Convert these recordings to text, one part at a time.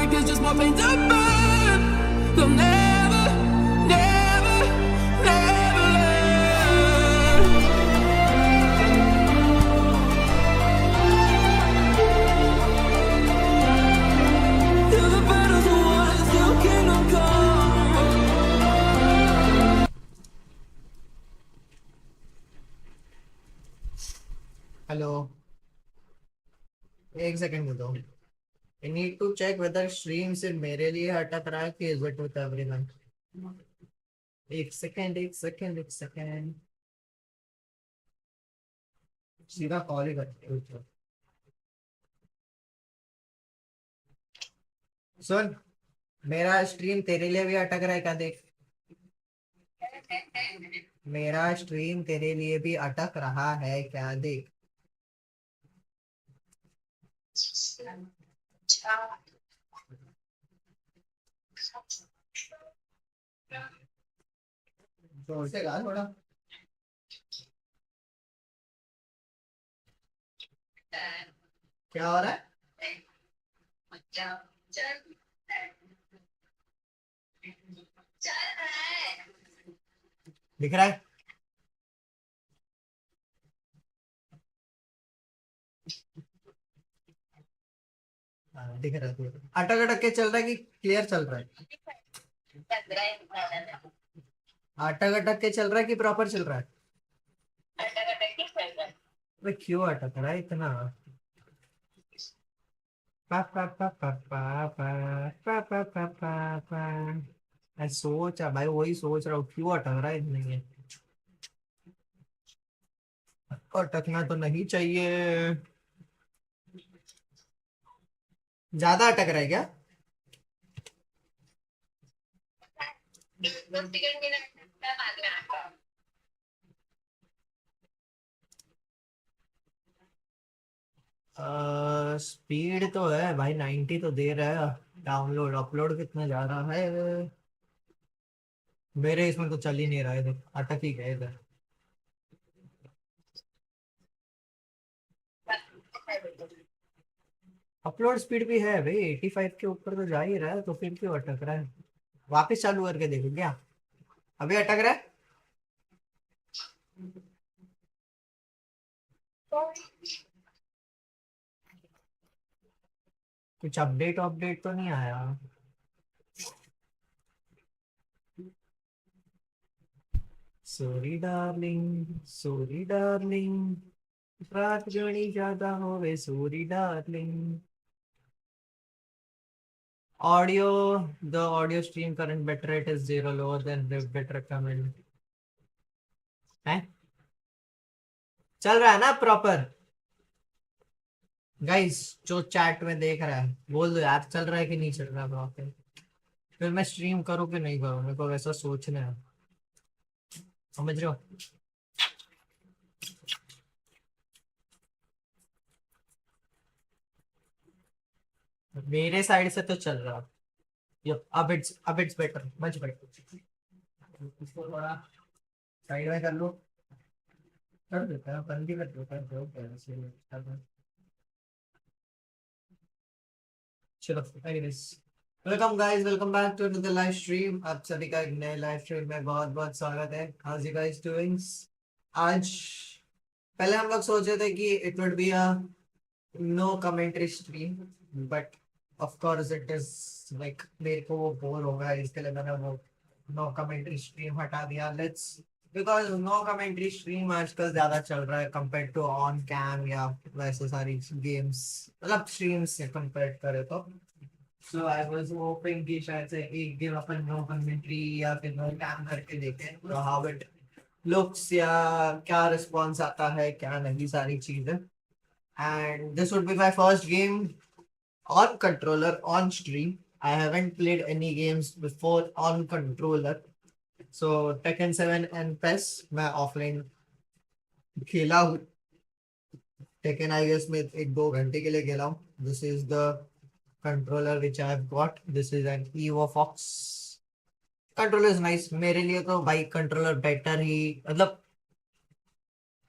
life is just more pain to burn. They'll never, never, never learn. Till the battle's won, till kingdom come. Hello, एक second दो। I need to check whether stream सिर्फ मेरे लिए अटक रहा है कि इज इट विद एवरीवन। एक सेकंड, एक सेकंड, एक सेकंड। सीधा कॉल ही करते हो। सुन, मेरा स्ट्रीम तेरे लिए भी अटक रहा है क्या? देख, मेरा स्ट्रीम तेरे लिए भी अटक रहा है क्या? देख। जोर से गा थोड़ा। क्या हो रहा है? दिख रहा है? हाँ, दिख रहा है। अटक अटक के चल रहा है कि क्लियर चल रहा है? अटक अटक के चल रहा है कि प्रॉपर चल रहा है? अबे क्यों अटक रहा है इतना? पा पा पा पा पा पा पा पा पा पा पा। मैं सोचा भाई, वही सोच रहा हूँ क्यों अटक रहा है इतना ये। अटकना तो नहीं चाहिए। ज्यादा अटक रहा है क्या? स्पीड तो है भाई, 90 तो दे रहा है। डाउनलोड अपलोड कितना जा रहा है? मेरे इसमें तो चल ही नहीं रहा है इधर, अटक ही गया इधर। अपलोड स्पीड भी है भाई, 85 के ऊपर तो जा ही रहा है, तो फिर क्यों अटक रहा है? वापस चालू करके देखो क्या? अभी अटक रहा है? कुछ अपडेट अपडेट तो नहीं आया? सॉरी डार्लिंग, रात जोड़ी ज्यादा होवे sorry darling. Audio, the audio stream current bit rate is 0 lower than bit recommend है। चल रहा है ना प्रॉपर? गाइस, जो चैट में देख रहा है बोल दो यार, चल रहा है कि नहीं चल रहा है प्रॉपर। फिर मैं स्ट्रीम करूँ कि नहीं करूँ, मेरे को वैसा सोचना है। समझ रहे हो? मेरे साइड से तो चल रहा है। यप, अब इट्स बेटर, मच बेटर। इसको थोड़ा साइड में कर लो। कर देता है, बंद ही कर देता है जो कैसे। चलो, anyways, welcome guys, welcome back to the live stream. आप सभी का एक नए लाइव स्ट्रीम में बहुत बहुत स्वागत है। How you guys doing? आज पहले हम लोग सोच रहे थे कि it would be a no commentary stream, but of course it is like मेरे को वो बोर होगा, इसके लिए मैंने वो नो कमेंट्री स्ट्रीम हटा दिया। Let's, because no commentary stream आजकल ज्यादा चल रहा है कंपेयर टू ऑन कैम या वैसे सारी गेम्स, मतलब स्ट्रीम्स से कंपेयर करें तो। सो आई वाज होपिंग कि शायद से एक गेम अपन नो कमेंट्री या फिर नो कैम करके देखें तो हाउ इट लुक्स, या क्या रिस्पॉन्स आता है क्या नहीं, सारी चीजें। And this would be my first game on controller on stream. I haven't played any games before on controller. So Tekken 7 and PES मैं offline खेला हूँ। Tekken I guess में 1-2 घंटे के लिए खेला हूँ। This is the controller which I have got. This is an Evo Fox. Controller is nice. मेरे लिए तो भाई controller better ही, मतलब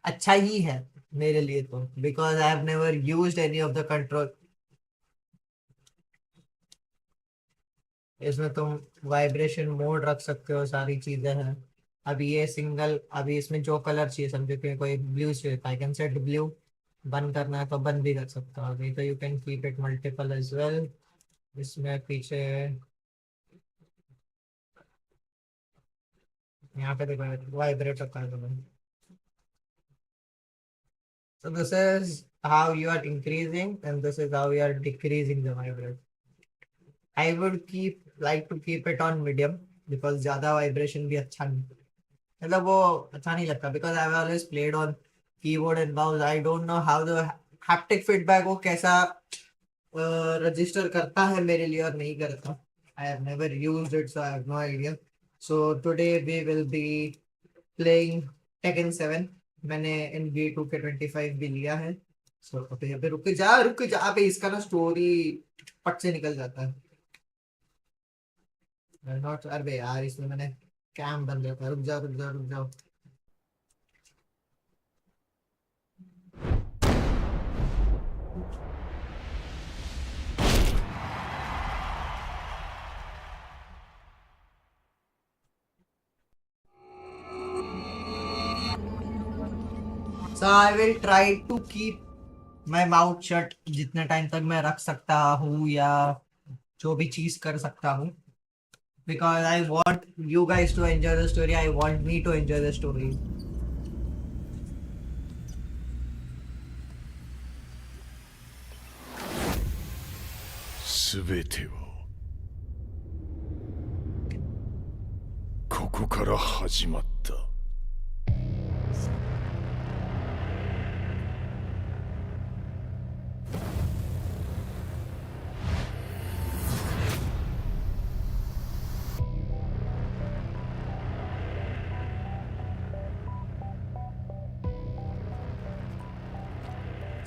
अच्छा ही है मेरे लिए तो, because I have never used any of the control. इसमें तुम वाइब्रेशन मोड रख सकते हो, सारी चीजें हैं। अभी ये सिंगल, अभी इसमें जो कलर चाहिए, समझो कि कोई ब्लू चाहिए, आई कैन सेट ब्लू। बंद करना है तो बंद भी कर सकता हूँ, नहीं तो you can keep it multiple as well. इसमें पीछे यहाँ पे देखो वाइब्रेट रखा है तुम्हें। So this is how you are increasing and this is how you are decreasing the vibration. I would like to keep it on medium because ज़्यादा vibration भी अच्छा नहीं, मतलब वो अच्छा नहीं लगता, because I've always played on keyboard and mouse. I don't know how the haptic feedback वो कैसा register करता है मेरे लिए और नहीं करता. I have never used it, so I have no idea. So today we will be playing Tekken 7. मैंने NB2K25 भी लिया है. So अबे रुक जा अबे, इसका ना स्टोरी पट से निकल जाता है. नॉट, अरे यार इसमें मैंने कैम बन जाता है. रुक जाओ. So I will try to keep my mouth shut जितने टाइम तक मैं रख सकता हूँ या जो भी चीज कर सकता हूँ, because I want you guys to enjoy the story. I want me to enjoy the story. Everything ここから始まった。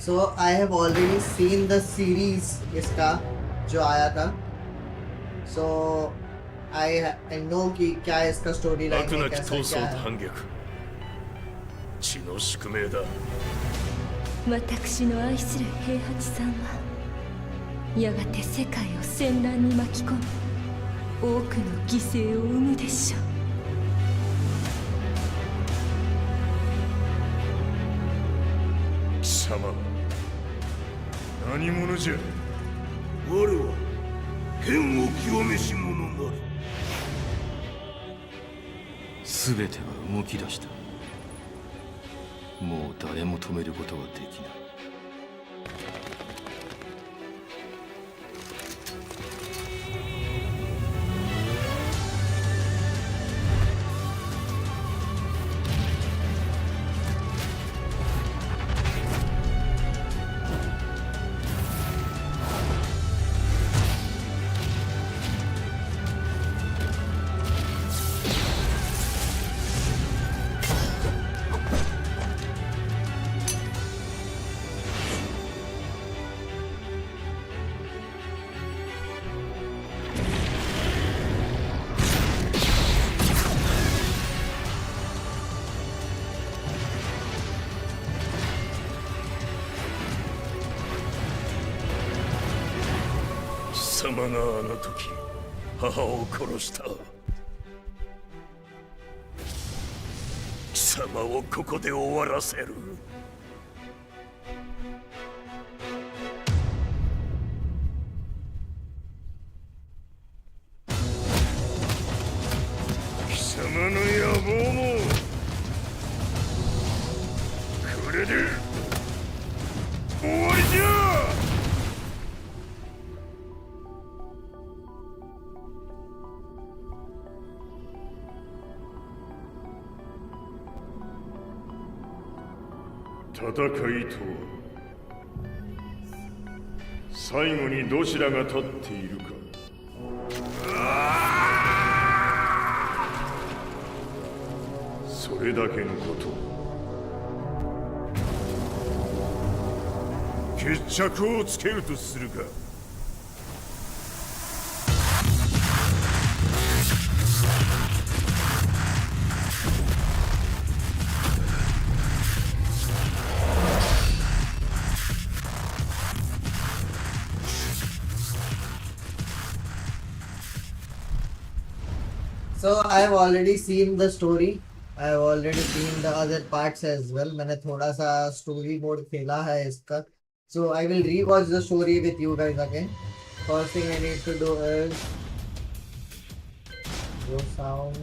So I have already seen the series इसका जो आया था. So I know कि क्या इसका story line है, कैसा क्या है. 血の宿命だ。私の愛する平八さんはやがて世界を戦乱に巻き込み多くの犠牲を生むでしょう。貴様、何者じゃ。我は剣を極めし者なる。全ては動き出した。もう誰も止めることはできない。貴様があの時母を殺した。貴様をここで終わらせる。貴様の野望もこれで終わりじゃ。戦いとは最後にどちらが立っているか。それだけのこと。決着をつけるとするか。So I've already seen the story. I've already seen the other parts as well. मैंने थोड़ा सा story mode खेला है इसका. So I will rewatch the story with you guys again. First thing I need to do is go sound.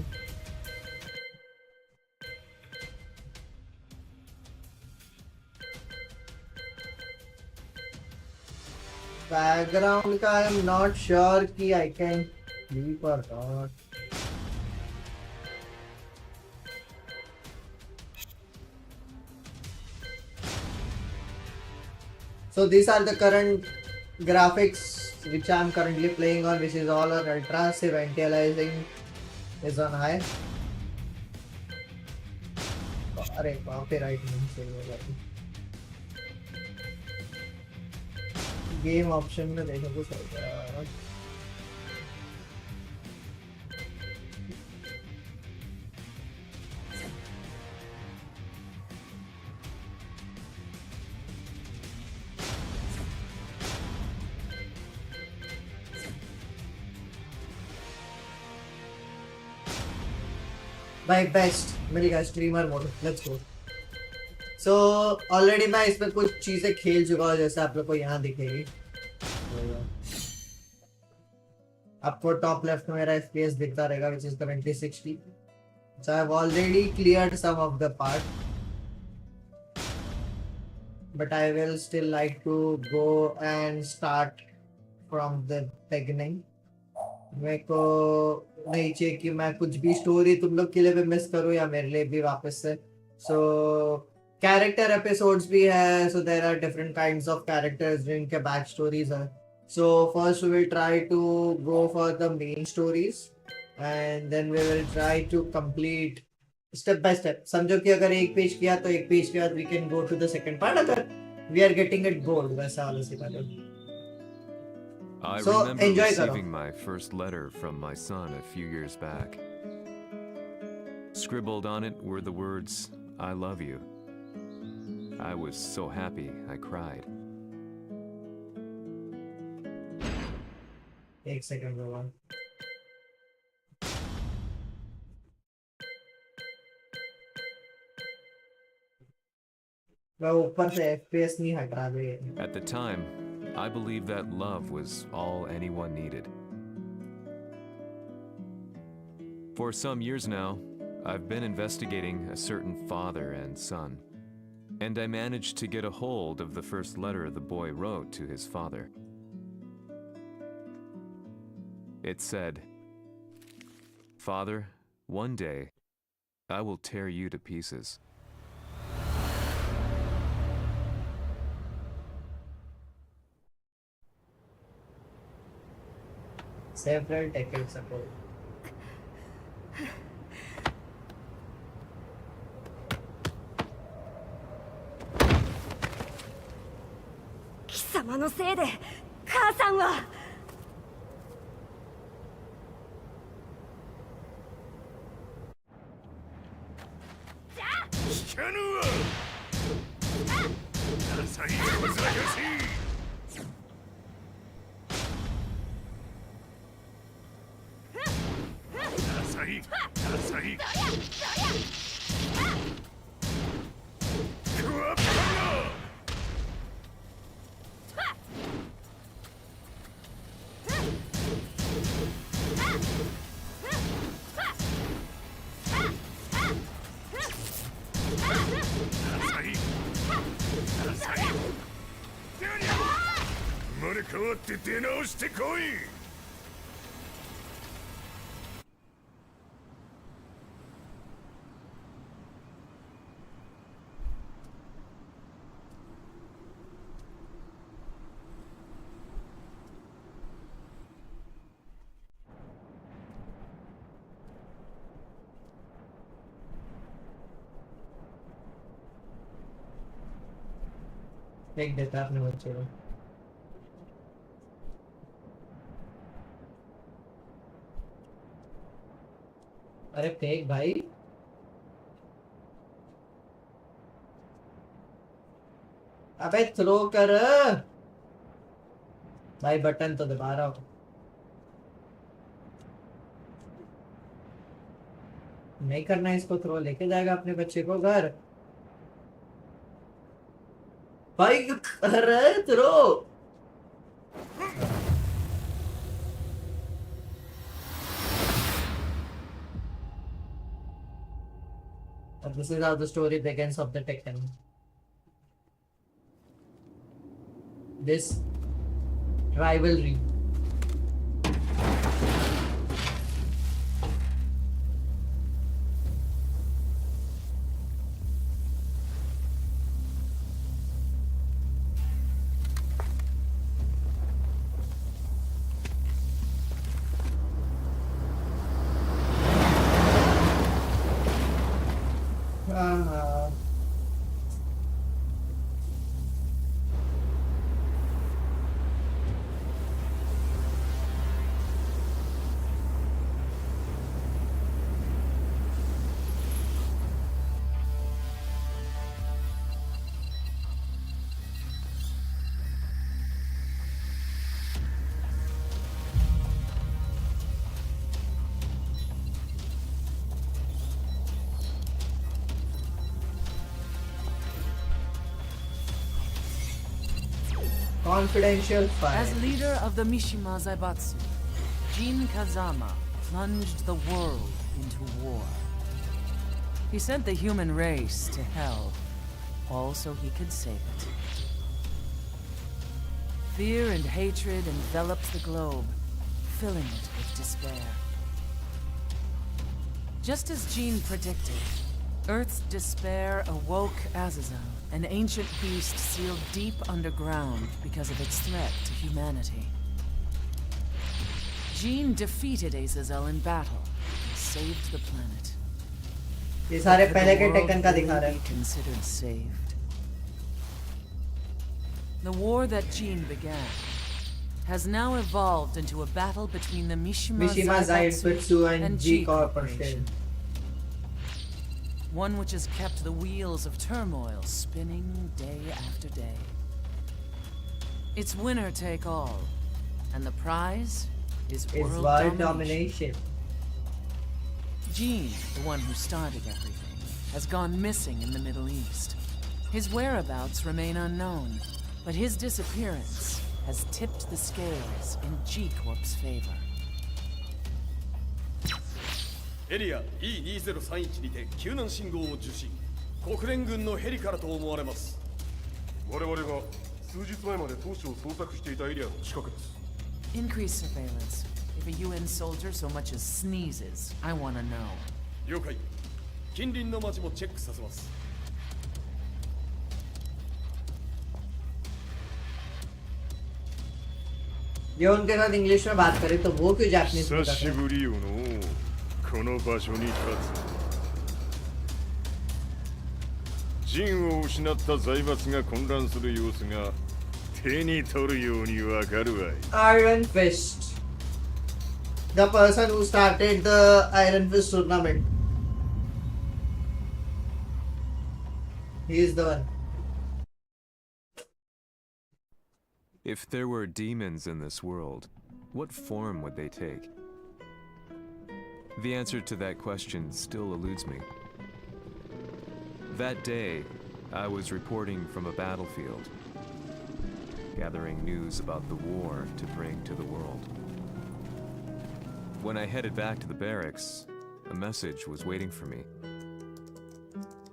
Background का I am not sure कि I can sleep or not. So these are the current graphics which I am currently playing on, which is all on ultra. Say anti-aliasing is on high. अरे copyright नहीं सही होगा. Game option में देखो कुछ होगा. भाई बेस्ट मिल गया streamer mode. Let's go. So already मैं इसमें कुछ चीजें खेल चुका हूँ, जैसे आप लोग को यहाँ दिखेगी. आपको टॉप लेफ्ट में मेरा FPS दिखता रहेगा, which is currently 60. So I've already cleared some of the part, but I will still like to go and start from the beginning. मेरे को नहीं चाहिए कि मैं कुछ भी स्टोरी तुम लोग के लिए भी मिस करूँ या मेरे लिए भी वापस से. सो कैरेक्टर एपिसोड्स भी है. So there are different kinds of characters जिनके बैक स्टोरीज है. So first we will try to go for the main stories and then we will try to complete step by step. समझो कि अगर एक page किया तो एक page के बाद we can go to the second part. अगर we are getting it gold वैसा वाला सी बात है. I So, remember enjoy receiving karo. my first letter from my son a few years back. Scribbled on it were the words, "I love you." I was so happy I cried. एक second रुको. मैं ऊपर से FPS नहीं हट रहा है. At the time, I believed that love was all anyone needed. For some years now, I've been investigating a certain father and son, and I managed to get a hold of the first letter the boy wrote to his father. It said, "Father, one day, I will tear you to pieces." Several decades ago. Kisama no sei de kaa-san wa 聞かぬわ。ダサい小面よし。ダサいダサい。クワッパが。生まれ変わって出直してこい。फेंक देता अपने बच्चे को. अरे फेंक भाई. अबे throw कर भाई. बटन तो दबा रहा हूँ. नहीं करना है इसको थ्रो, लेके जाएगा अपने बच्चे को घर। भाई कर रहा है throw. This is how the story begins of the Tekken. This rivalry. Uh, Confidential file. As leader of the Mishima Zaibatsu, Jin Kazama plunged the world into war. He sent the human race to hell, all so he could save it. Fear and hatred enveloped the globe, filling it with despair. Just as Jin predicted, Earth's despair awoke Azazel, an ancient beast sealed deep underground because of its threat to humanity. Jin defeated Azazel in battle and saved the planet. ये सारे Could पहले the के world taken का दिखा really रहे be हैं। considered saved? The war that Jin began has now evolved into a battle between the Mishima Mishima Zaibatsu and G Corporation. Corporation. One which has kept the wheels of turmoil spinning day after day. It's Winner take all, and the prize is world world domination. domination. Gene, the one who started everything, has gone missing in the Middle East. His whereabouts remain unknown, but his disappearance has tipped the scales in G-Corp's favor. エリア E2031 にて救難信号を受信。国連軍のヘリからと思われます。我々が数日前まで当初を捜索していたエリアの近くです。 Increase surveillance. If a UN soldier so much as sneezes, I want to know. 了解。近隣の町もチェックさせます。 ये उनके साथ English में बात करे तो वो क्यों Japanese में 久し करते हैं? ぶりよのこの場所に立つ。陣を失った財閥が混乱する様子が手に取るようにわかるわい。 Iron Fist. The person who started the Iron Fist tournament. He is the one. If there were demons in this world, what form would they take? The answer to that question still eludes me. That day, I was reporting from a battlefield, gathering news about the war to bring to the world. When I headed back to the barracks, a message was waiting for me.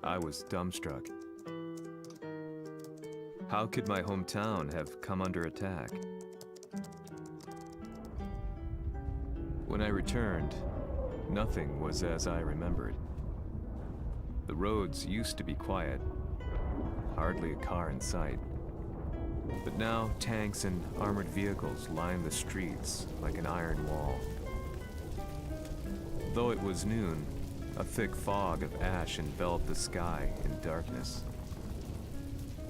I was dumbstruck. How could my hometown have come under attack? When I returned, nothing was as I remembered. The roads used to be quiet, hardly a car in sight. But now tanks and armored vehicles line the streets like an iron wall. Though it was noon, a thick fog of ash enveloped the sky in darkness.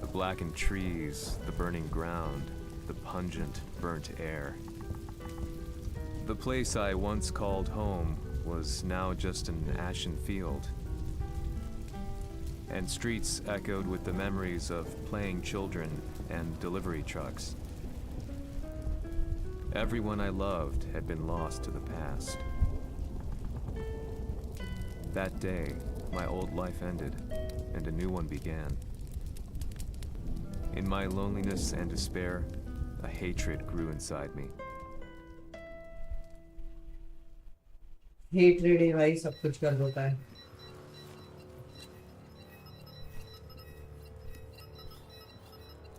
The blackened trees, the burning ground, the pungent, burnt air. The place I once called home was now just an ashen field. And streets echoed with the memories of playing children and delivery trucks. Everyone I loved had been lost to the past. That day, my old life ended, and a new one began. In my loneliness and despair, a hatred grew inside me. Hatred ही भाई सब कुछ कर देता है.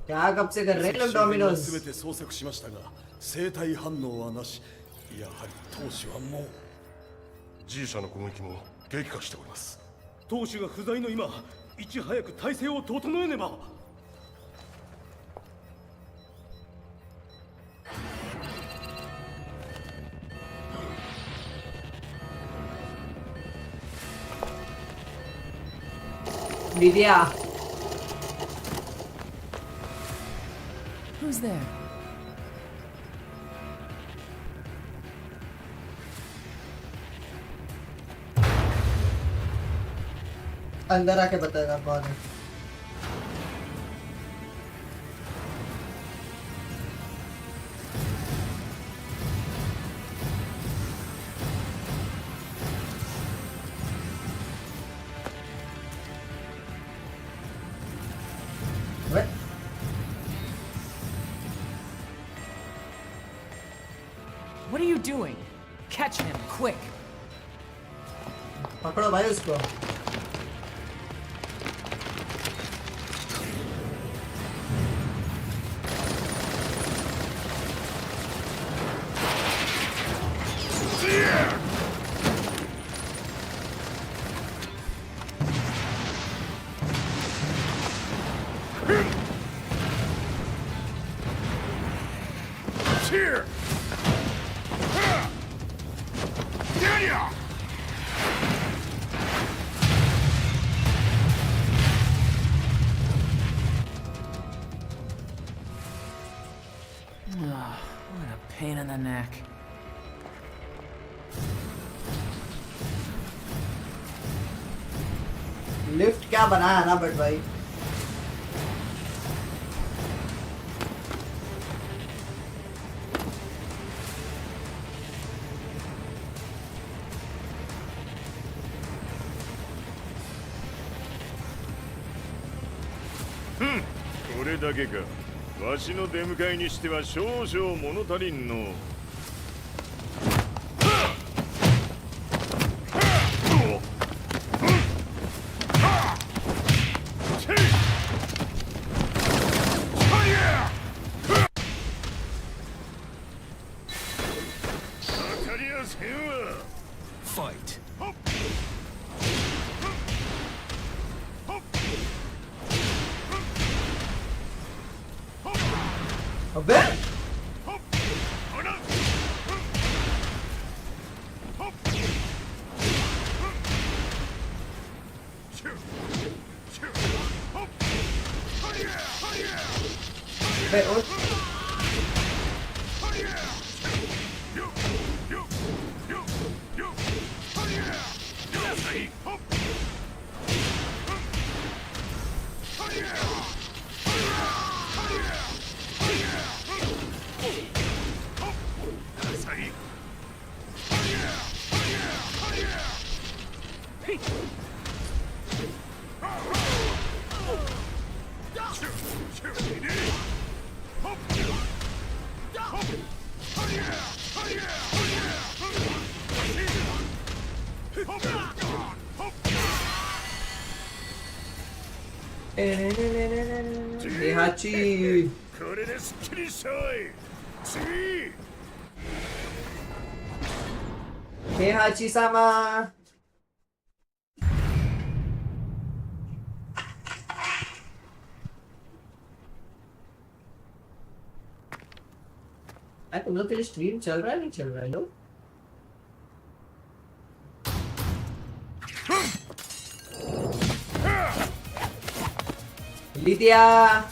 क्या कब से कर रहे हैं लोग Domino's? 全て捜索しましたが生体反応はなし。やはり当主はもう G 社の攻撃も激化しております。当主が不在の今、いち早く体制を整えねば。Lydia. Who's there? अंदर आके बताएगा कौन है. What? What are you doing? Catch him, quick! पकड़ो भाई उसको. What a pain in the neck. Lift क्या बनाया ना बट भाई. Hmm. これだけか。わしの出迎えにしては少々物足りんの。Fight. अबे अबे उठ. Hachi. これですっきりしょい。次。Hachi sama. तुम लोग के लिए स्ट्रीम चल रहा है नहीं चल रहा है लोग? Lydia.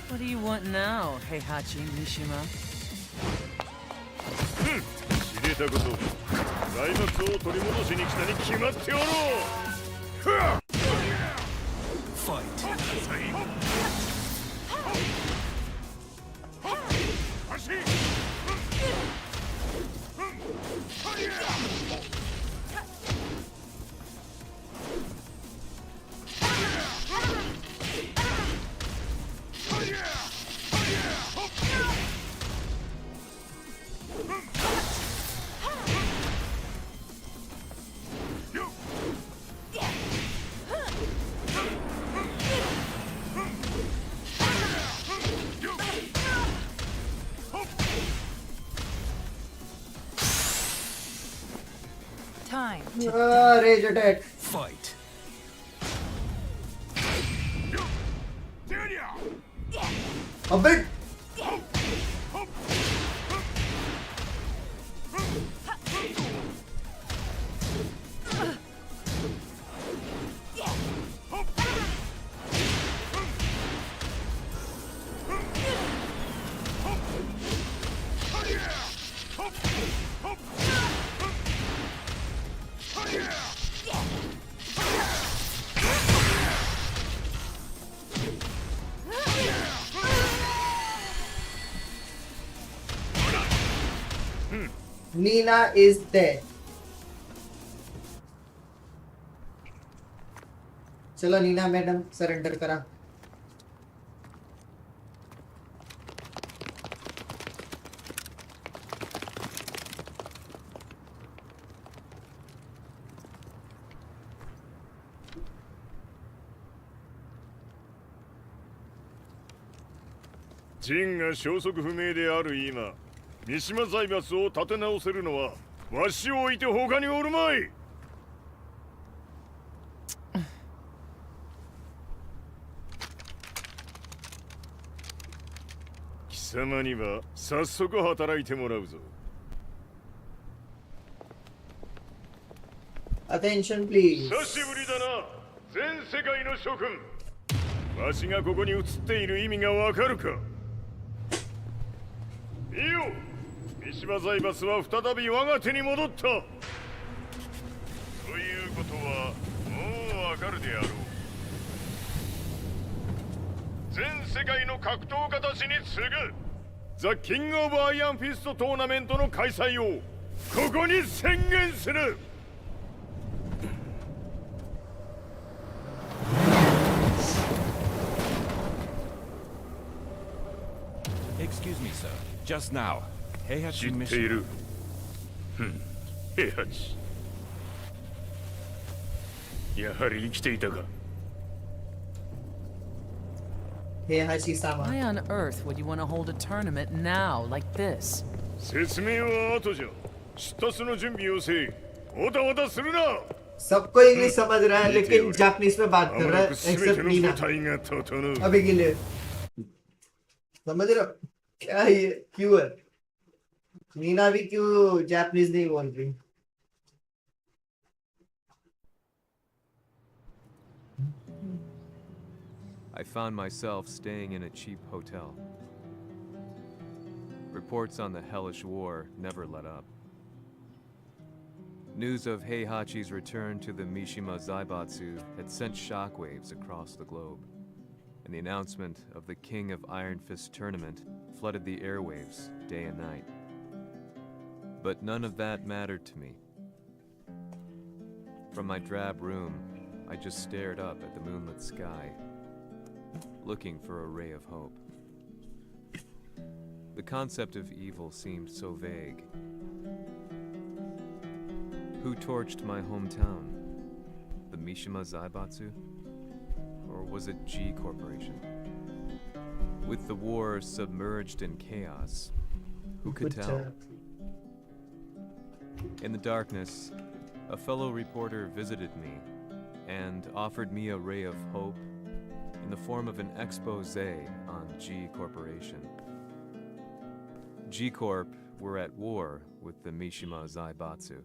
What do you want now, Heihachi Mishima? 知れたこと。財物を取り戻しに来たに決まっておろう。Fight. 足。Rage attack. Fight. A bit. Nina is there. चलो नीना मैडम सरेंडर करा.ジンが消息不明である今、三島財閥を立て直せるのはわしを置いて他におるまい。貴様には早速働いてもらうぞ。Attention please. 久しぶりだな、全世界の諸君。わしがここに映っている意味がわかるか。いいよ、三島財閥は再び我が手に戻った。ということはもうわかるであろう。全世界の格闘家たちに次ぐザ・キング・オブ・アイアンフィストトーナメントの開催をここに宣言する。Excuse me, sir. Just now, Heihachi 知ってい mission. る。平八。やはり生きていたか。Hey Hashi-sama. Why on earth would you want to hold a tournament now, like this? 説明は後じゃ。出立の準備をせい。おたわたするな。 सबको English समझ रहा है लेकिन Japanese में बात कर रहा है 全 एक्सेप्ट ての नीना 部隊が整う。 अभी के लिए समझ रहे हो क्या ये क्यों है नीना भी क्यों जापानीज नहीं बोल रही I found myself staying in a cheap hotel. Reports on the hellish war never let up. News of Heihachi's return to the Mishima Zaibatsu had sent shockwaves across the globe, and the announcement of the King of Iron Fist tournament flooded the airwaves day and night. But none of that mattered to me. From my drab room, I just stared up at the moonlit sky, looking for a ray of hope. The concept of evil seemed so vague. Who torched my hometown? The Mishima Zaibatsu? Or was it G Corporation? With the war submerged in chaos, who could tell? In the darkness, a fellow reporter visited me and offered me a ray of hope in the form of an expose on G Corporation. G Corp were at war with the Mishima Zaibatsu,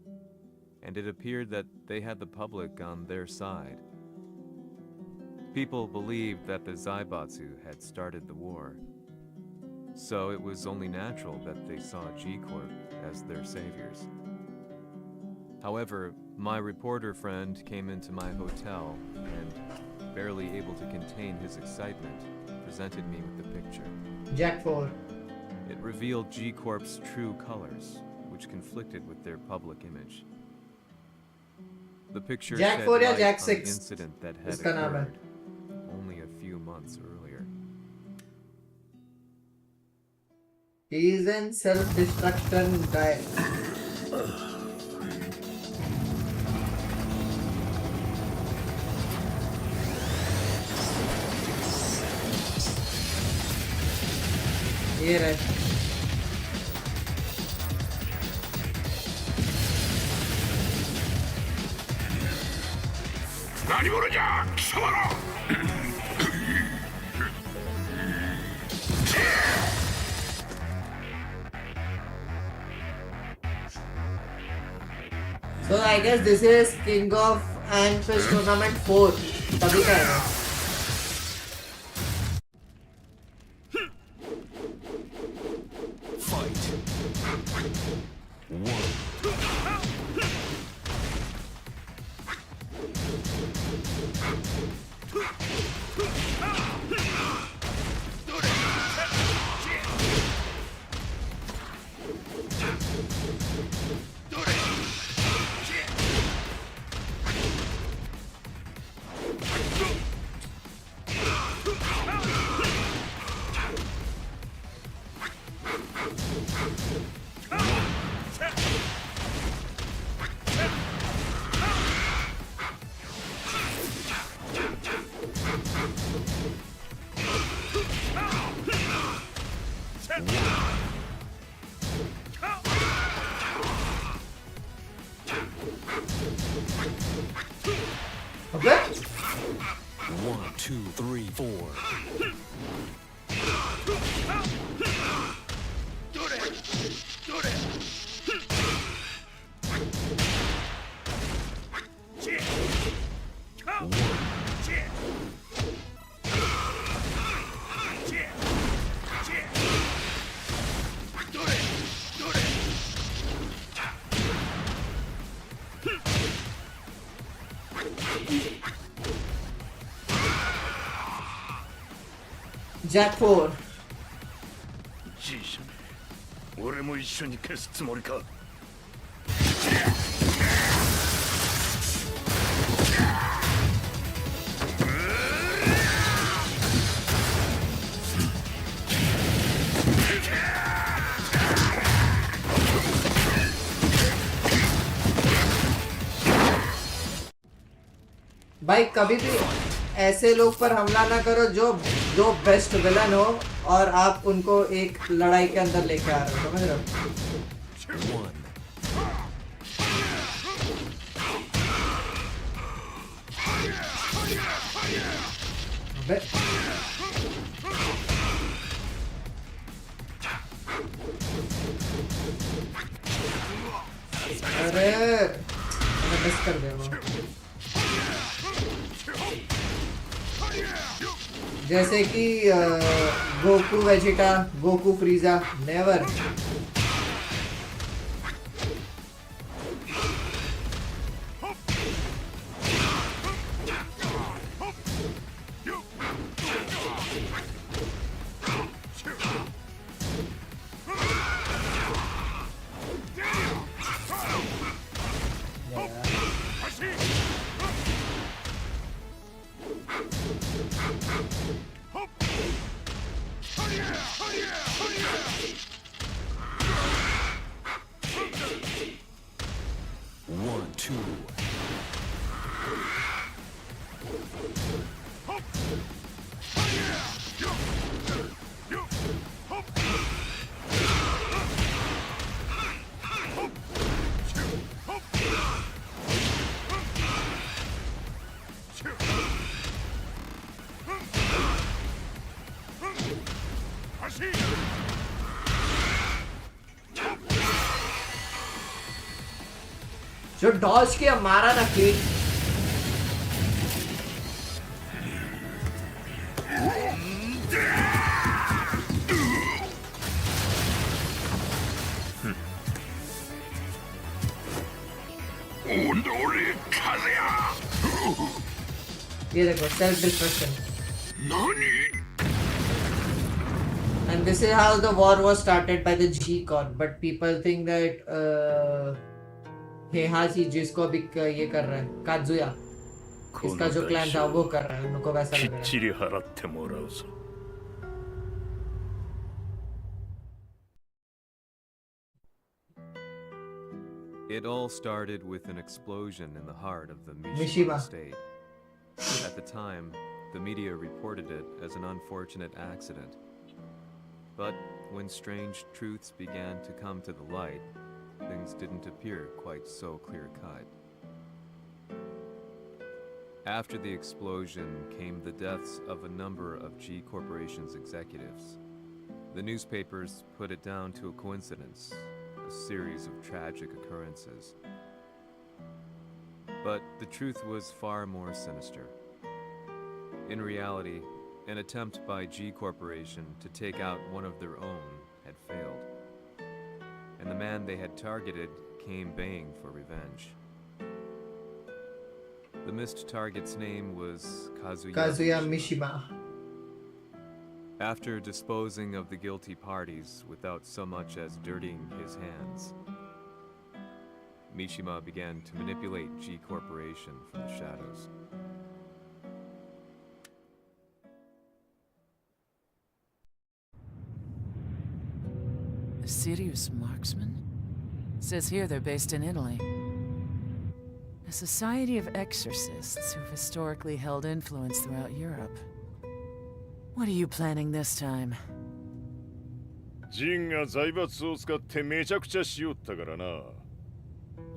and it appeared that they had the public on their side. People believed that the Zaibatsu had started the war, so it was only natural that they saw G Corp as their saviors. However, my reporter friend came into my hotel and, barely able to contain his excitement, presented me with the picture. Jack 4 It revealed G Corp's true colors, which conflicted with their public image. The picture Jack shed 4 या light Jack on 6 an incident that had इसका नाम है. occurred only a few months earlier. He is an self-destruction guy. ये रहे 何者じゃ貴様ら So I guess this is King of and Fish Tournament 4. तभी का है ना? Okay. 1, 2, 3, 4. Jack 4. じいさめ俺も一緒に消すつもりか भाई कभी भी ऐसे लोग पर हमला ना करो जो बेस्ट विलन हो और आप उनको एक लड़ाई के अंदर लेके आ रहे हो, समझ रहे हो? 1. अबे अरे मैंने मिस कर दिया वो। जैसे कि गोकू वेजिटा, गोकू फ्रीजा, नेवर। जो डॉज किया मारा ना कि ये देखो self destruction and this is how the war was started by the G-Con but people think that हेहाची जिसको अभी ये कर रहा है काजुया इसका जो क्लैन था वो कर रहा है उनको वैसा लग रहा है きっちり払ってもらうぞ It all started with an explosion in the heart of the Mishima Mishima. estate. At the time, the media reported it as an unfortunate accident. But when strange truths began to come to the light, things didn't appear quite so clear-cut. After the explosion came the deaths of a number of G Corporation's executives. The newspapers put it down to a coincidence, a series of tragic occurrences. But the truth was far more sinister. In reality, an attempt by G Corporation to take out one of their own had failed, and the man they had targeted came baying for revenge. The missed target's name was Kazuya Mishima. After disposing of the guilty parties without so much as dirtying his hands, Mishima began to manipulate G Corporation from the shadows. A serious marksman? Says here they're based in Italy. A society of exorcists who've historically held influence throughout Europe. What are you planning this time? ジンが財閥を使ってめちゃくちゃしよったからな。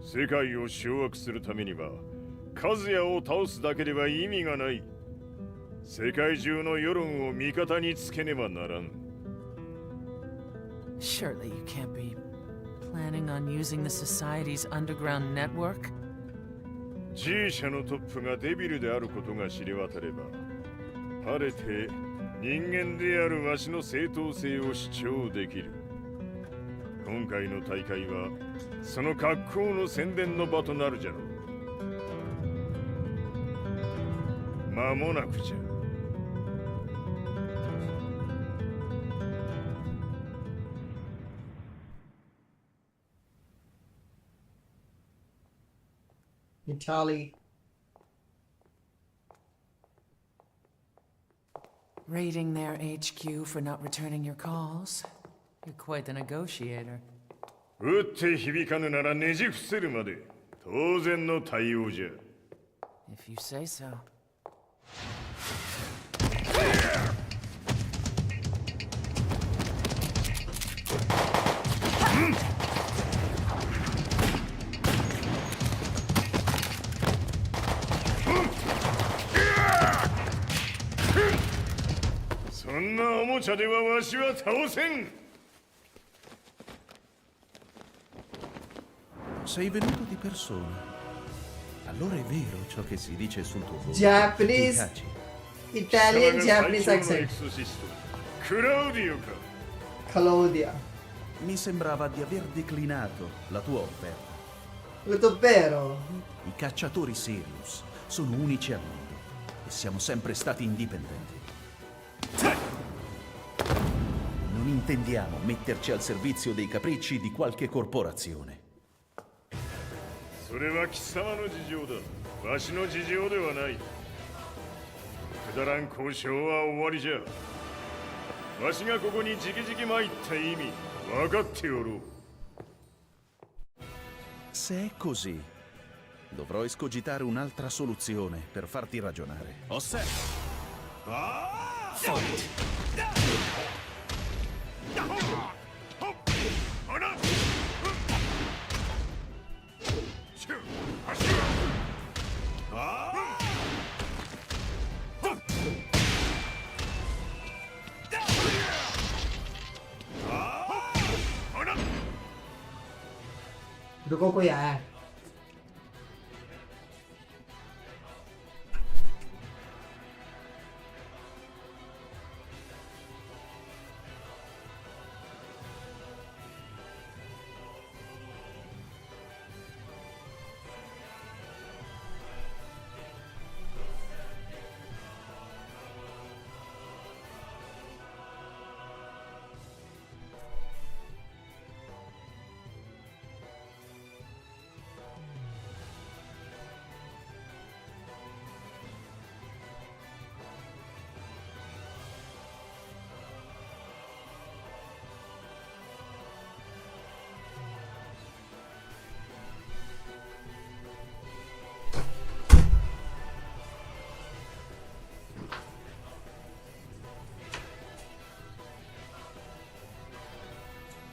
世界を掌握するためにはカズヤを倒すだけでは意味がない。世界中の世論を味方につけねばならん。Surely you can't be planning on using the society's underground network? G 社のトップがデビルであることが知れ渡れば、晴れて人間であるわしの正当性を主張できる。今回の大会はその格好の宣伝の場となるじゃろう。間もなくじゃ。Italy. Raiding their HQ for not returning your calls? You're quite the negotiator. 撃って響かぬならねじ伏せるまで当然の対応じゃ。If you say so. Sei venuto di persona. Allora è vero ciò che si dice sul tuo volto. Japanese, Italian, Japanese accent. Claudia. Mi sembrava di aver declinato la tua offerta. Tutto vero? I cacciatori Sirius sono unici al mondo e siamo sempre stati indipendenti. Non intendiamo metterci al servizio dei capricci di qualche corporazione. それは貴様の事情だ。わしの事情ではない。くだらん交渉は終わりじゃ。わしがここに直々参った意味分かっておろう。Se è così, dovrò escogitare un'altra soluzione per farti ragionare. Osserva! रुको कोई आया है.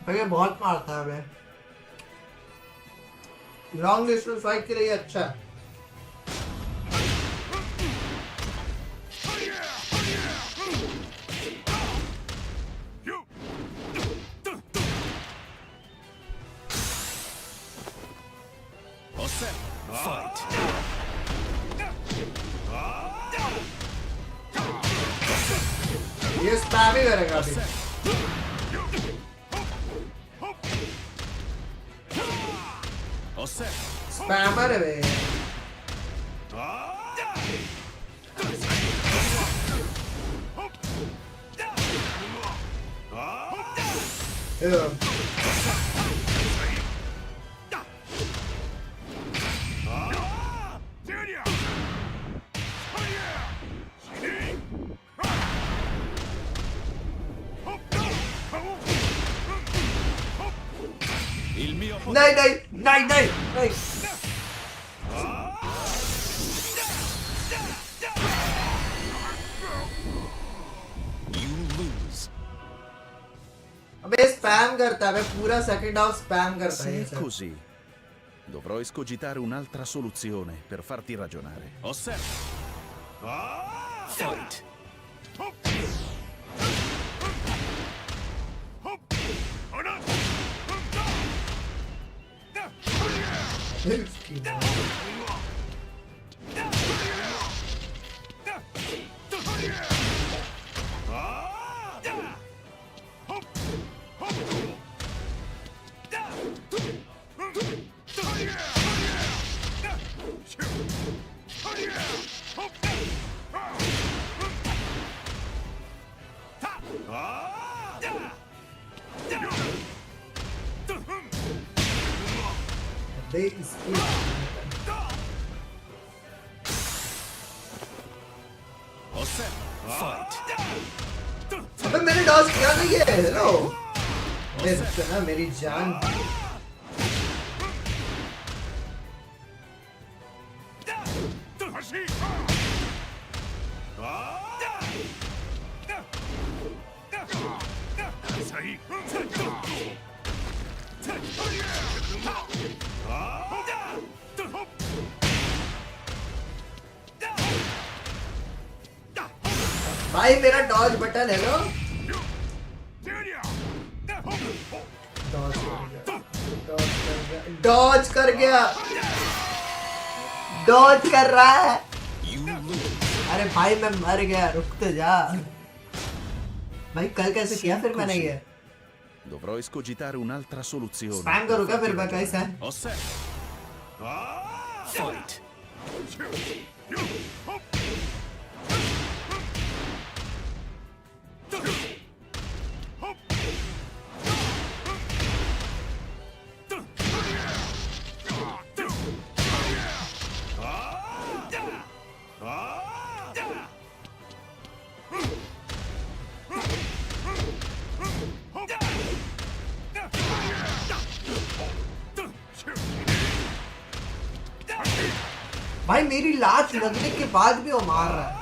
ये बहुत मारता है हमें. Long distance fight के लिए अच्छा है. ये स्पैम ही करेगा अभी। स्पैमर है बे। नहीं नहीं नहीं नहीं नहीं। अबे स्पैम करता है, पूरा सेकंड हाफ स्पैम करता Se है ये è सब। così, dovrò escogitare un'altra soluzione per farti ragionare. Osserva. Fight. अबे इसकी Osserva. Fight. अबे मैंने डॉज किया नहीं है। हेलो अबे रुक ना मेरी जान। भाई मेरा डॉज बटन है लो। डॉज कर गया। डॉज कर रहा है। अरे भाई मैं मर गया, रुक तो जा। भाई कल कैसे किया फिर मैंने ये? Dovrò escogitare un'altra soluzione. Spam per करूँगा farti फिर मैं ragionare. कैसे? Osserva. Fight. भाई मेरी लात लगने के बाद भी वो मार रहा है।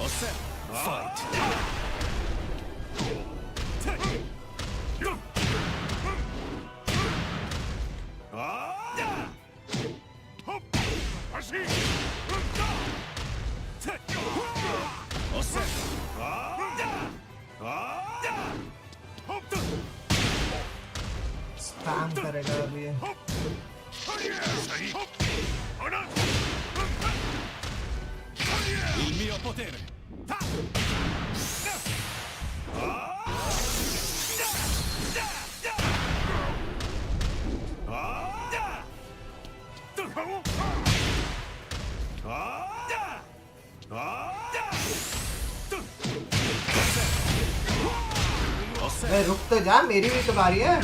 Osserva. Fight. स्पैम करेगा अभी ये। Il mio potere. भाई रुक तो जा, मेरी भी तो बारी है।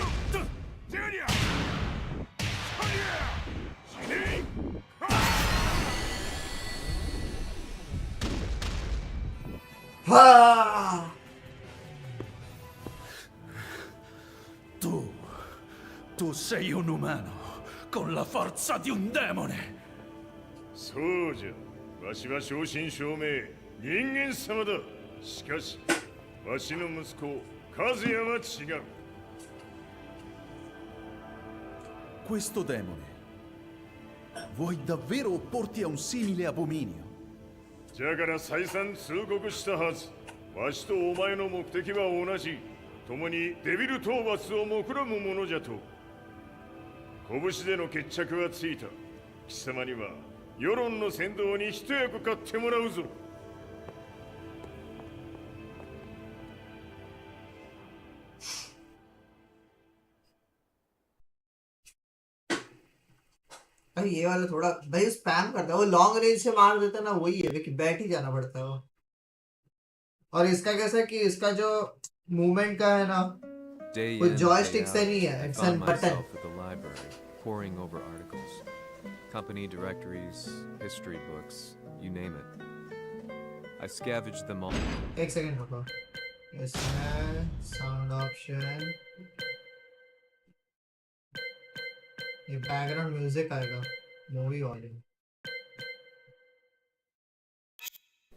हाँ। Tu sei un umano con la forza di un demone. そうじゃ、わしは正真正銘人間様だ。しかしわしの息子和也は違う。 Questo demone. Vuoi davvero opporti a un simile abominio? じゃから再三通告したはず。わしとお前の目的は同じ。共にデビル討伐を目論むものじゃと。拳での決着はついた。貴様には世論の先導に一役買ってもらうぞ。भाई ये वाला थोड़ा भाई स्पैम करता है वो, लॉन्ग रेंज से मार देता है ना, वही है कि बैठ ही जाना पड़ता है वो। और इसका कैसा है कि इसका जो मूवमेंट का है ना, Day वो in, जॉयस्टिक day से out, नहीं है, I it's found an button. myself at the library, poring over articles, company directories, history books, you name it. I scavenged them all. एक सेकंड रुको, इसमें साउंड ऑप्शन, ये background music आएगा, movie volume.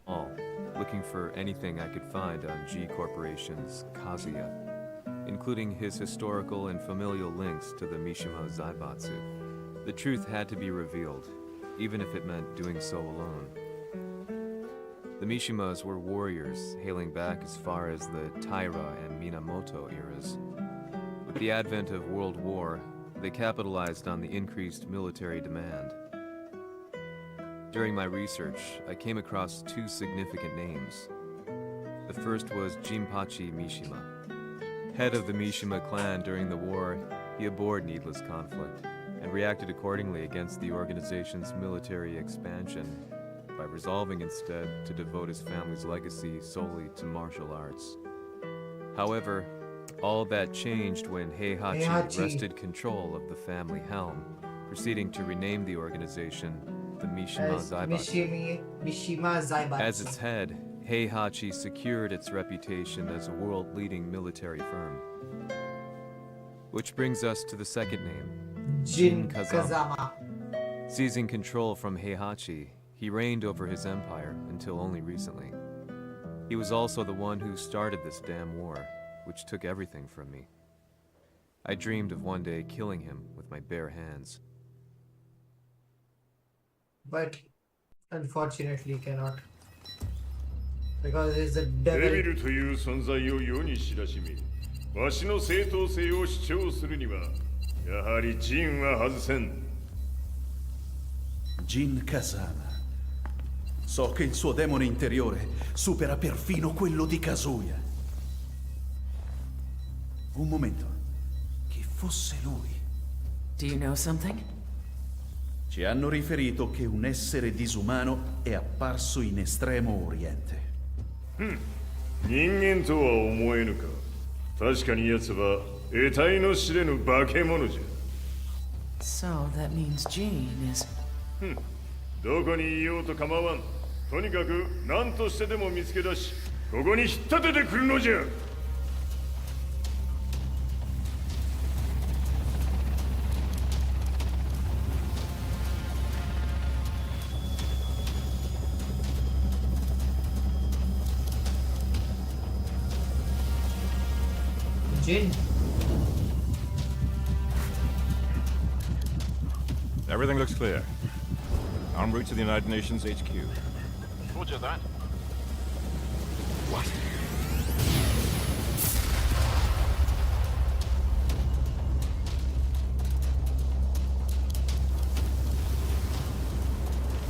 All, looking for anything I could find on G Corporation's Kazuya, including his historical and familial links to the Mishima Zaibatsu. The truth had to be revealed, even if it meant doing so alone. The Mishimas were warriors hailing back as far as the Taira and Minamoto eras. With the advent of World War, they capitalized on the increased military demand. During my research, I came across two significant names. The first was Jinpachi Mishima. Head of the Mishima clan during the war, he abhorred needless conflict and reacted accordingly against the organization's military expansion by resolving instead to devote his family's legacy solely to martial arts. However, all that changed when Heihachi wrested control of the family helm, proceeding to rename the organization the Mishima Zaibatsu. Mishima Zaibatsu. As its head, Heihachi secured its reputation as a world-leading military firm. Which brings us to the second name, Jin Kazama. Kazama. Seizing control from Heihachi, he reigned over his empire until only recently. He was also the one who started this damn war, which took everything from me. I dreamed of one day killing him with my bare hands. But unfortunately cannot, because it's the デビ devil. ルという存在を世に知らしめ、わしの正当性を主張するには、やはりジンは外せん。 Jin Kazama. So che il suo demone interiore supera perfino quello di Kazuya. Un momento. Chi fosse lui? Do you know something? Ci hanno riferito che un essere disumano è apparso in Estremo Oriente. 人間とは思えぬか。確かに奴は得体の知れぬ化け物じゃ。 So that means Jean is... どこにいようと構わん。とにかく何としてでも見つけ出し、ここに引っ立ててくるのじゃ。 Jin. Everything looks clear. En route to the United Nations HQ. Roger that. What?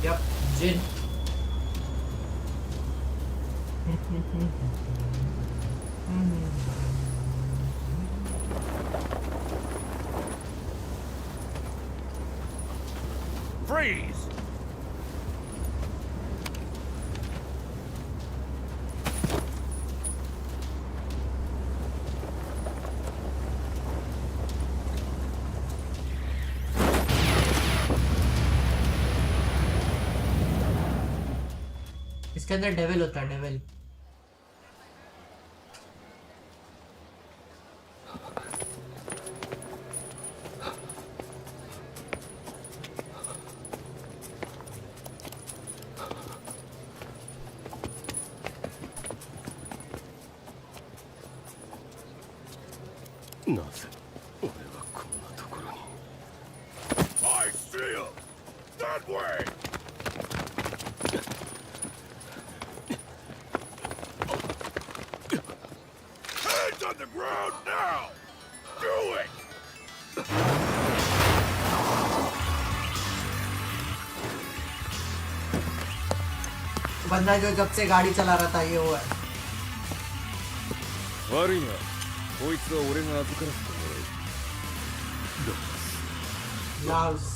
Yep, Jin. Freeze! इसके अंदर devil होता है, devil. I see him! That way! Hands on the ground now! Do it! बंदा जो जब से गाड़ी चला रहा था ये वो है. 悪いなこいつは俺が預からせてもらう Laos.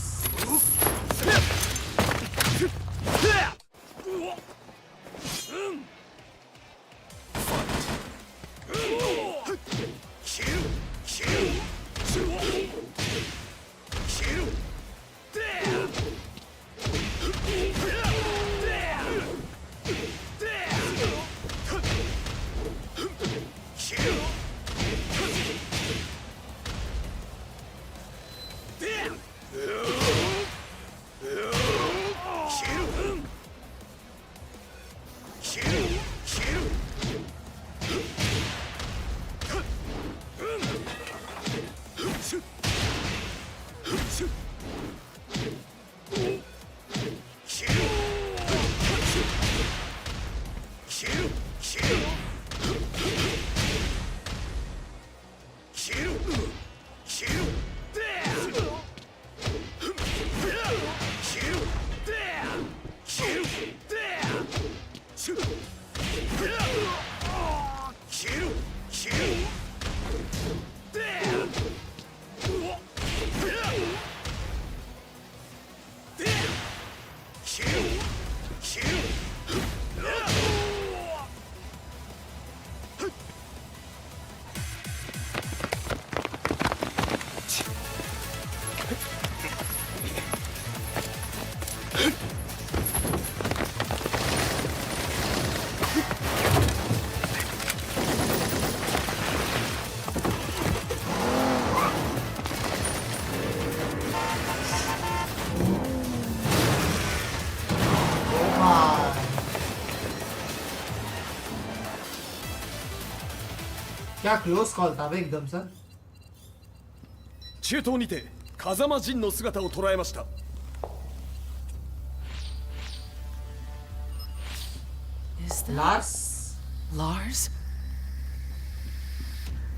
क्या क्लोज कॉल था बे एकदम से. 中東にて風間陣の姿を捉えました Is that Lars. Lars?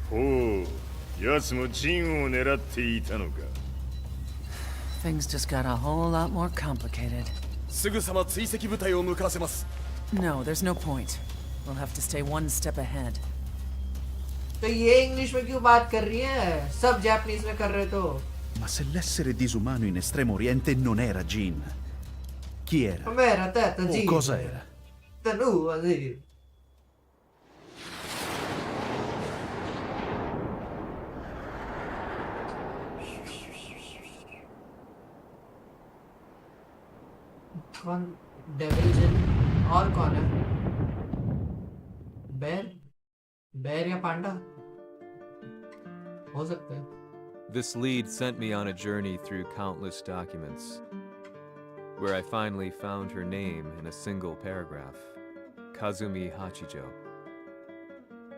ほう、奴もジンを狙っていたのか。 Things just got a whole lot more complicated. すぐさま追跡部隊を向かわせます No, there's no point. We'll have to stay one step ahead. तो ये इंग्लिश में क्यों बात कर रही है? सब जापानीज में कर रहे तो. Ma se l'essere disumano in Estremo Oriente non era Jin, chi era? मैं रहता है O cosa era? तनु अजी. कौन डेविल जिन और कौन है? बैर या पांडा हो सकते हैं. This lead sent me on a journey through countless documents, where I finally found her name in a single paragraph, Kazumi Hachijo.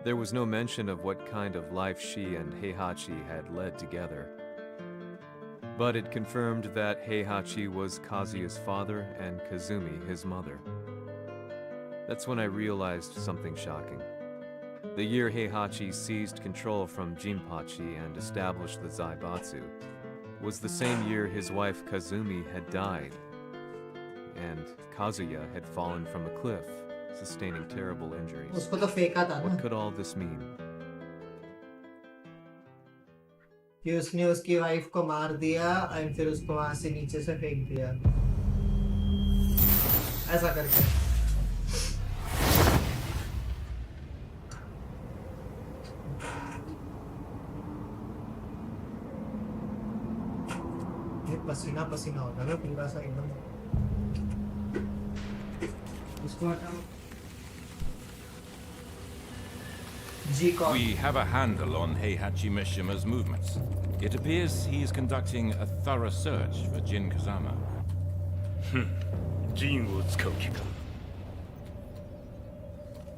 There was no mention of what kind of life she and Heihachi had led together, but it confirmed that Heihachi was Kazuya's father and Kazumi his mother. That's when I realized something shocking. The year Heihachi seized control from Jinpachi and established the Zaibatsu was the same year his wife Kazumi had died, and Kazuya had fallen from a cliff, sustaining terrible injuries. उसको तो फेंका था ना What could all this mean? कि उसने उसकी wife को मार दिया और फिर उसको वहां से नीचे से फेंक दिया ऐसा करके. पसीना पसीना होता है पूरा सा एकदम. इसको हटाओ. We have a handle on Heihachi Mishima's movements. It appears he is conducting a thorough search for Jin Kazama. ジンを使う気か。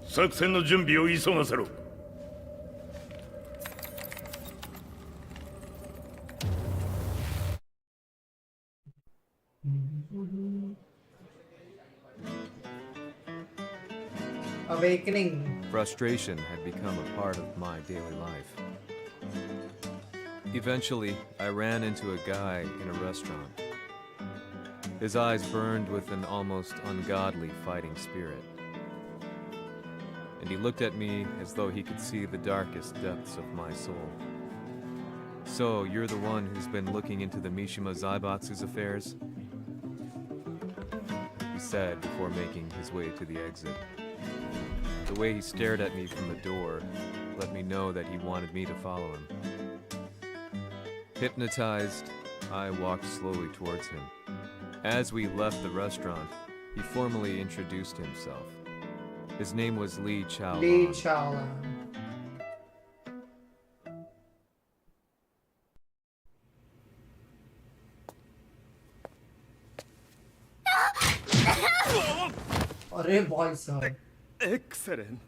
作戦の準備を急がせろ。Awakening. Frustration had become a part of my daily life. Eventually, I ran into a guy in a restaurant. His eyes burned with an almost ungodly fighting spirit. And he looked at me as though he could see the darkest depths of my soul. So, you're the one who's been looking into the Mishima Zaibatsu's affairs? He said before making his way to the exit. The way he stared at me from the door let me know that he wanted me to follow him. Hypnotized, I walked slowly towards him. As we left the restaurant, he formally introduced himself. His name was Lee Chaolan. Lee Chaolan. अरे भाई साहब エクセレン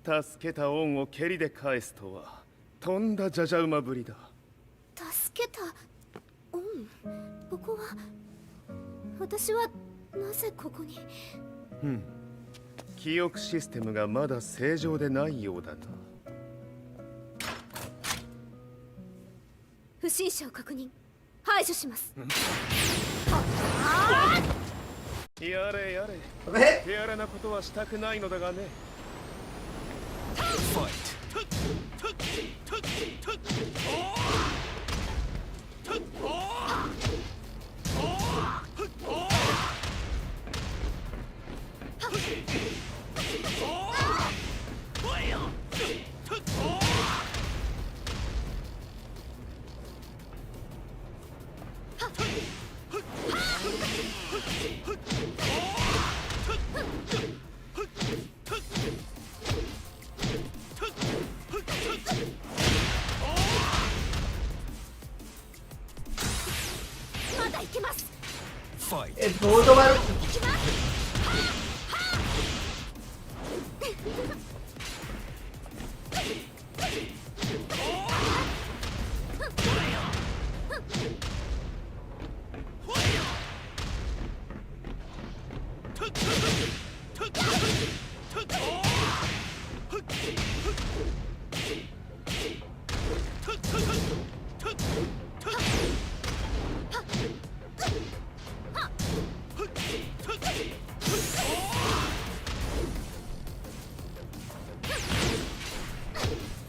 ト。助けた恩を蹴りで返すとはとんだじゃじゃ馬ぶりだ。助けた恩ここは私はなぜここに記憶システムがまだ正常でないようだな。不審者を確認排除します。やれやれ。手荒なことはしたくないのだがね。दो तो बार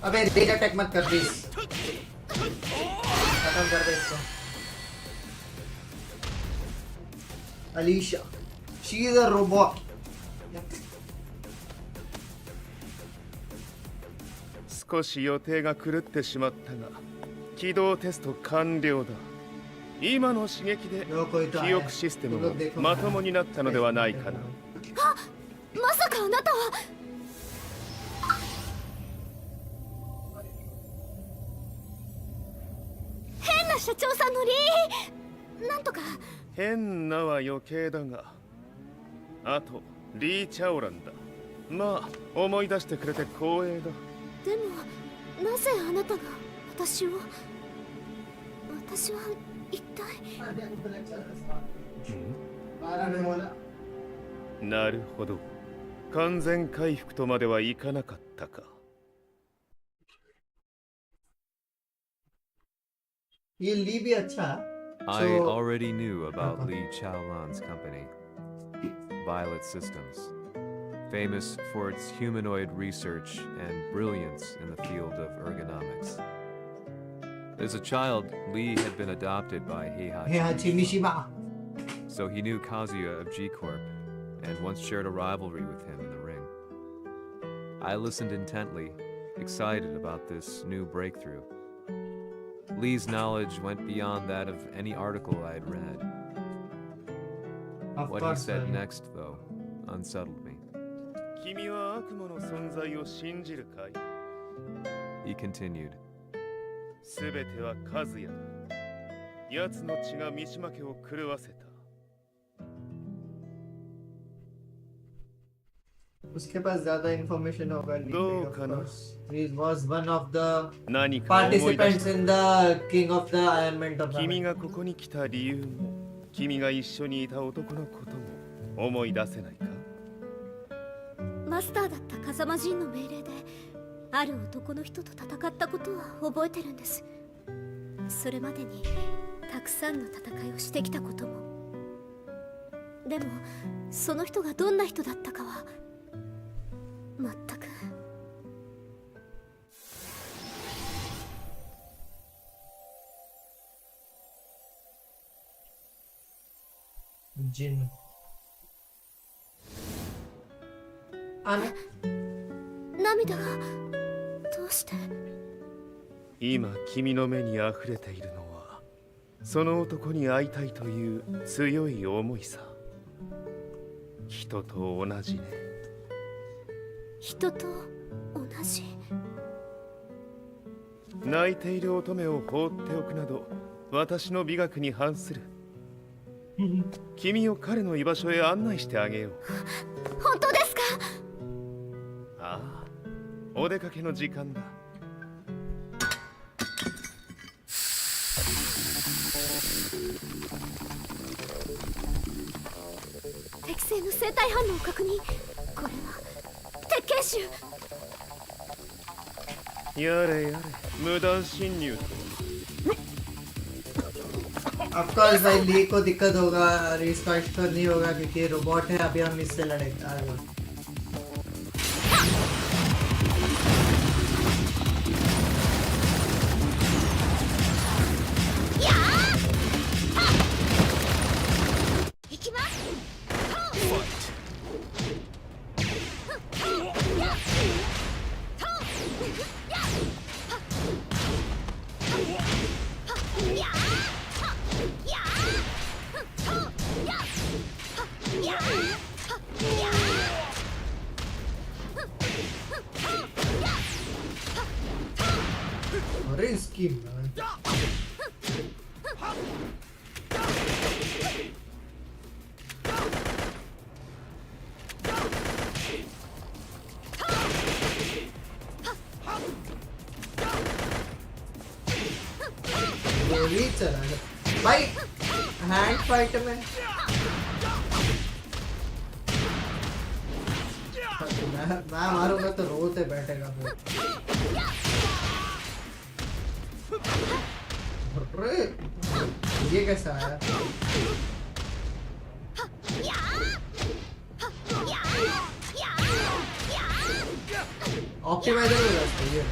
अबे raise attack मत कर please खत्म कर दे इसको Alisa she is a robot 少し予定が狂ってしまったが起動テスト完了だ。今の刺激で記憶システムもまともになったのではないかな。あ、まさかあなたは変な社長さんのリーなんとか変なは余計だが、あとリー・チャオランだ。まあ思い出してくれて光栄だ。でもなぜあなたが私は一体なるほど、完全回復とまではいかなかったか。ये ली भी अच्छा है। I already knew about Lee Chaolan's company, Violet Systems, famous for its humanoid research and brilliance in the field of ergonomics. As a child, Lee had been adopted by Heihachi Mishima, so he knew Kazuya of G-Corp and once shared a rivalry with him in the ring. I listened intently, excited about this new breakthrough. Lee's knowledge went beyond that of any article I had read. What he said next, though, unsettled me. 君は悪魔の存在を信じるかい? He continued. すべてはカズヤだ。奴の血が三島家を狂わせた。उसके पास ज़्यादा information होगा। He was one of the 何か思い出 participants in the King of the Iron Man tournament. 君がここに来た理由も、君が一緒にいた男のことも思い出せないか？マスターだった風間陣の命令である男の人と戦ったことは覚えてるんです。それまでにたくさんの戦いをしてきたことも。でもその人がどんな人だったかは全く。ジン涙がどうして。今君の目に溢れているのはその男に会いたいという強い思いさ。人と同じね。人と同じ。泣いている乙女を放っておくなど私の美学に反する。君を彼の居場所へ案内してあげよう。本当ですか？ああ、お出かけの時間だ。適正の生体反応を確認。これは鉄拳臭。やれやれ、無断侵入と。ऑफकोर्स भाई ली को दिक्कत होगा, restart तो नहीं होगा क्योंकि रोबोट है। अभी हम इससे लड़ेंगे। अरे इसकी गोली चला भाई हैंड फाइट में। मैं मारूंगा तो रोते बैठेगा वो। अरे ये कैसा आया? ऑप्टिमाइजर में रहता है ये।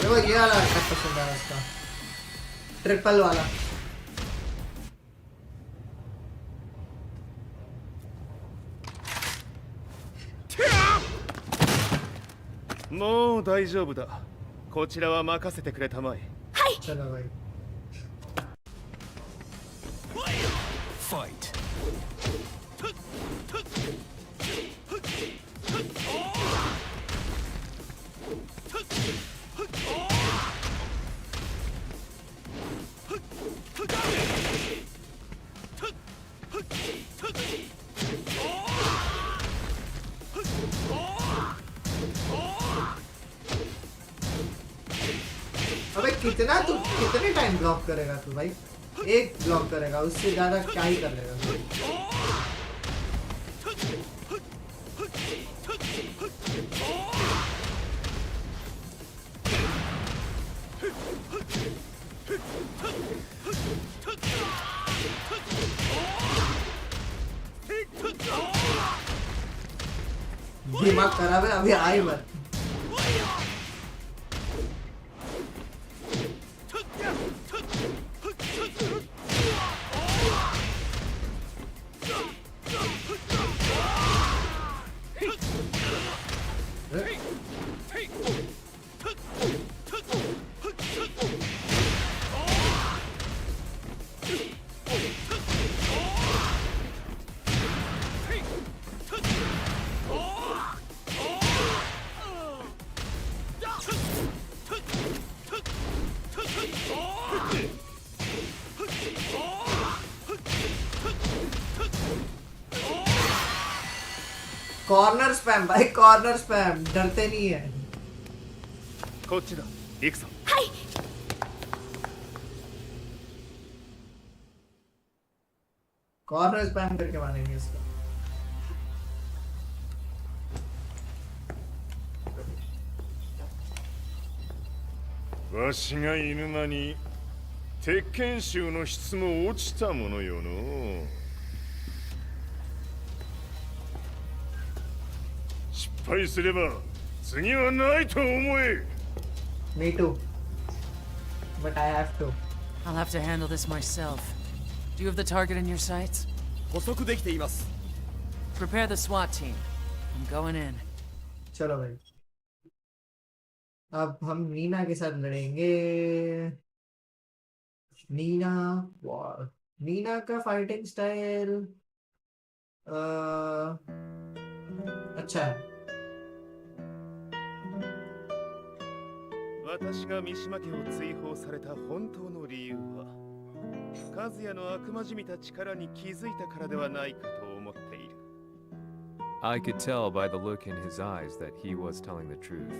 देखो ये वाला पसंद है इसका, ट्रिपल वाला।もう大丈夫だ。こちらは任せてくれたまえ。はい。चलो भाई। Fight. अबे कितना तू कितने टाइम ब्लॉक करेगा तू भाई? एक ब्लॉक करेगा, उससे ज्यादा क्या ही कर लेगा तू? दिमाग खराब है, अभी आई मत। कॉर्नर स्पैम भाई, कॉर्नर स्पैम, डरते नहीं है। こっちだ、行くぞ。はい。कॉर्नर स्पैम करके मारेंगे इसको। わしがいる間に鉄拳衆の質も落ちたものよの。失敗すれば次はないと思え。 Me too. But I have to. I'll have to handle this myself. Do you have the target in your sights? 捕捉できています。 Prepare the SWAT team. I'm going in. चलो भाई, अब हम नीना के साथ लड़ेंगे। नीना वॉर, नीना का फाइटिंग स्टाइल अच्छा है। 私が三島家を追放された本当の理由は、和也の悪魔じみた力に気づいたからではないかと思っている。 I could tell by the look in his eyes that he was telling the truth.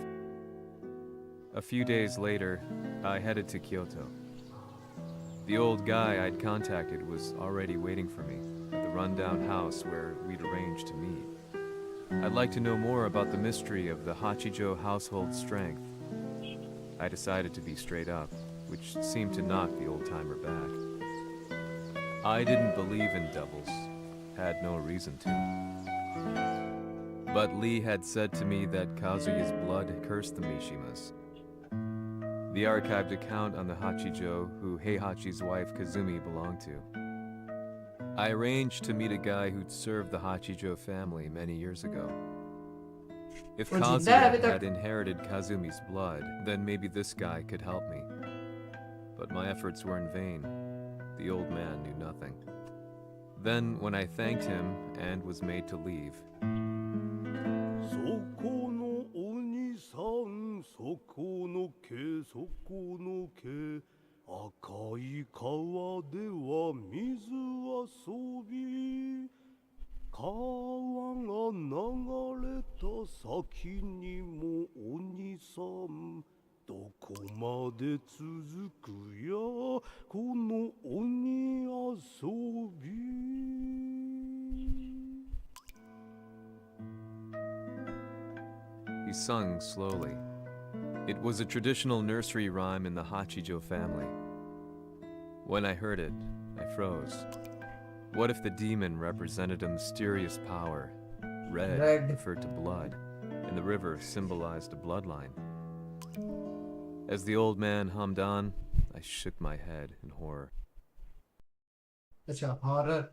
A few days later, I headed to Kyoto. The old guy I'd contacted was already waiting for me at the rundown house where we'd arranged to meet. I'd like to know more about the mystery of the Hachijo household strength. I decided to be straight up, which seemed to knock the old-timer back. I didn't believe in devils, had no reason to. But Lee had said to me that Kazuya's blood cursed the Mishimas. The archived account on the Hachijo who Heihachi's wife Kazumi belonged to. I arranged to meet a guy who'd served the Hachijo family many years ago. If Kazuya had inherited Kazumi's blood, then maybe this guy could help me. But my efforts were in vain. The old man knew nothing. Then, when I thanked him and was made to leave, そこのお兄さん、そこの毛、そこの毛、赤い川では水遊び、川が流れた先にもお兄さん、どこまで続くやこの鬼遊び。 he sung slowly. It was a traditional nursery rhyme in the Hachijo family. When I heard it, I froze. What if the demon represented a mysterious power? Red referred to blood, and the river symbolized a bloodline. As the old man hummed on, I shook my head in horror. अच्छा horror,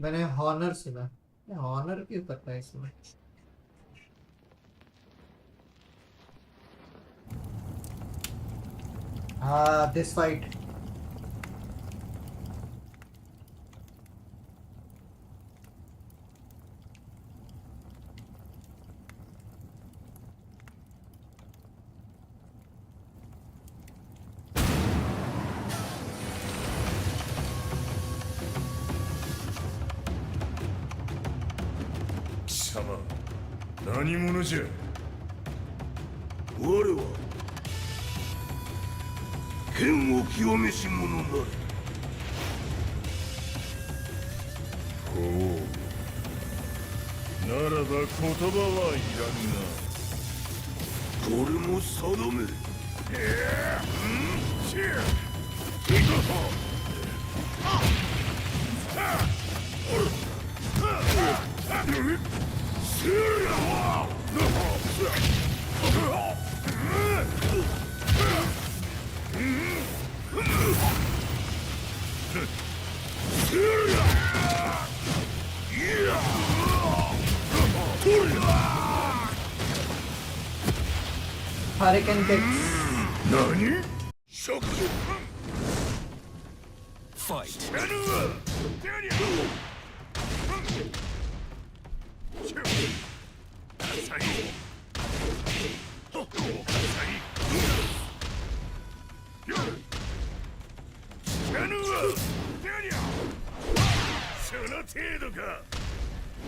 मैंने Honor सुना, Honor क्यों पता है इसमें? This fight. Sama, 何者じゃ。我は剣を極めし者なり。ほう。ならば言葉はいらんな。これも定め。Hurricane kicks. Nani? Shock. Fight.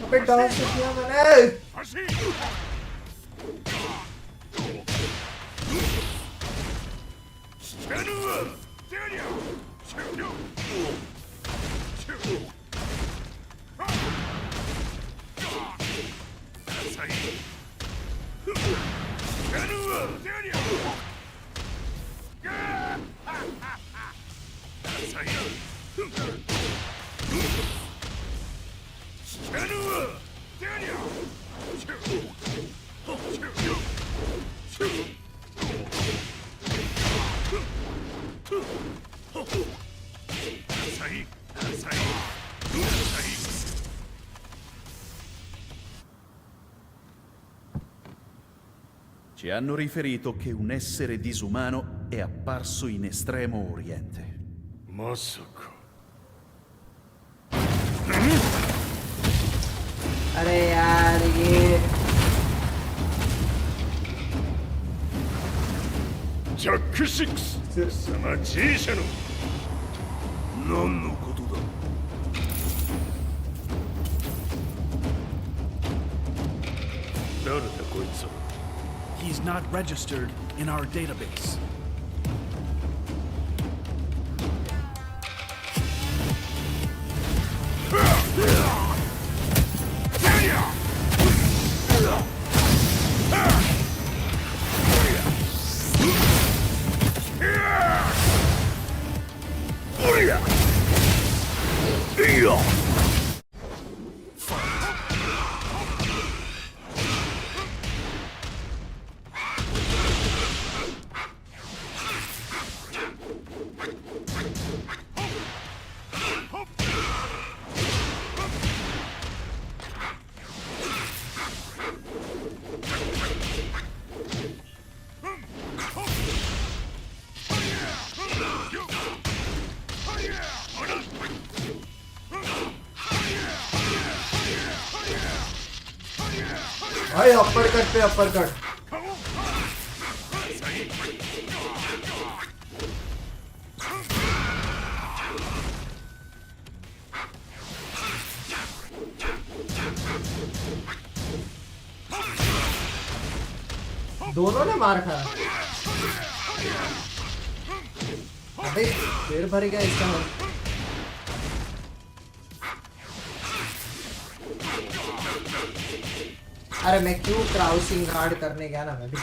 अबे dance किया मैंने। Ci hanno riferito che un essere disumano è apparso in Estremo Oriente. Masaka. अरे यार ये Jack 6貴様 G 社の何のことだ。誰だこいつは。 He's not registered in our database. भाई अपर कट पे upper cut दोनों ने मार खाया। अबे पेड़ भर गया इसका। अरे मैं क्यों क्राउसिंग गार्ड करने गया ना मैं भी।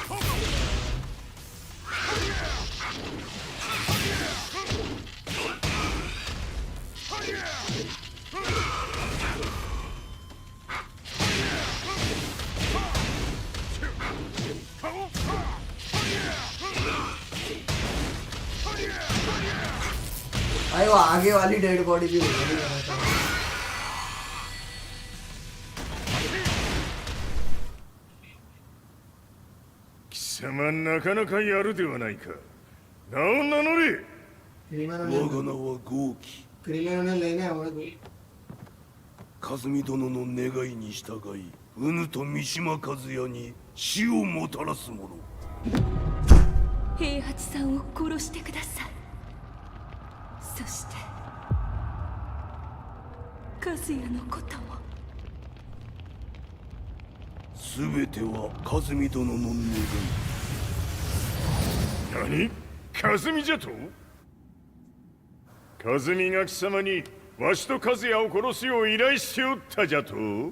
भाई वो आगे वाली डेड बॉडी भी貴様なかなかやるではないか。名を名乗れ。我が名は豪輝。和美殿の願いに従い、うぬと三島和也に死をもたらす者。平八さんを殺してください。そして和也のことも。すべては和美殿の願い。何？和美じゃと？和美が貴様にわしと和也を殺すよう依頼しておったじゃと？は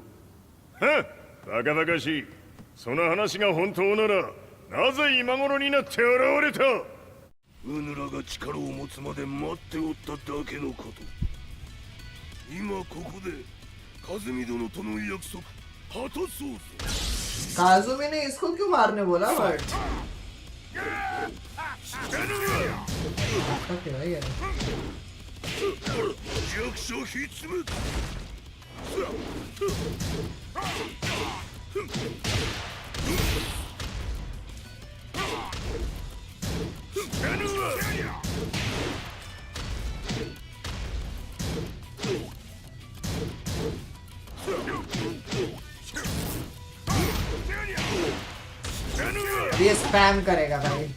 っ、バカバカしい。その話が本当なら、なぜ今頃になって現れた？うぬらが力を持つまで待っておっただけのこと。今ここで和美殿との約束果たそうぞ。काजुमी ने इसको क्यों मारने बोला बट ये स्पैम करेगा भाई।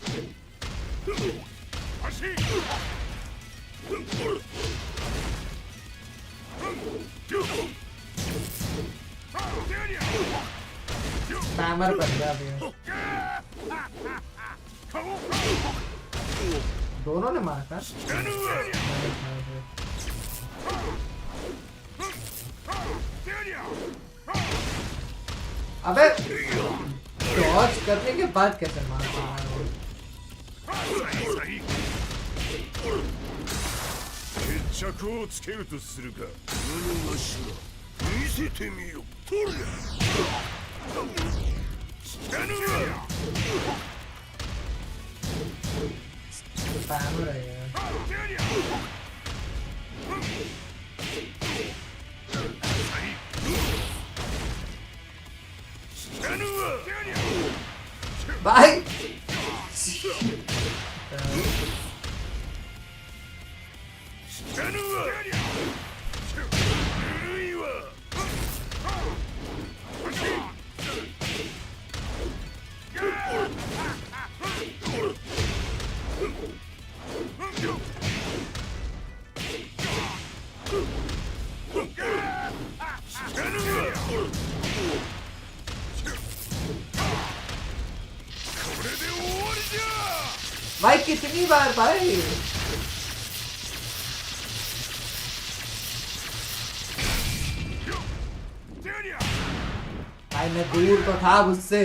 हैमर कर दिया अभी दोनों ने मारा था अबे डॉज करने के बाद कैसे मारता है वो 決着をつけるとするか何がしら見せてみよとりゃ知らぬわ स्पैमर है यार भाई भाई कितनी बार भाई भाई मैं दूर तो था उससे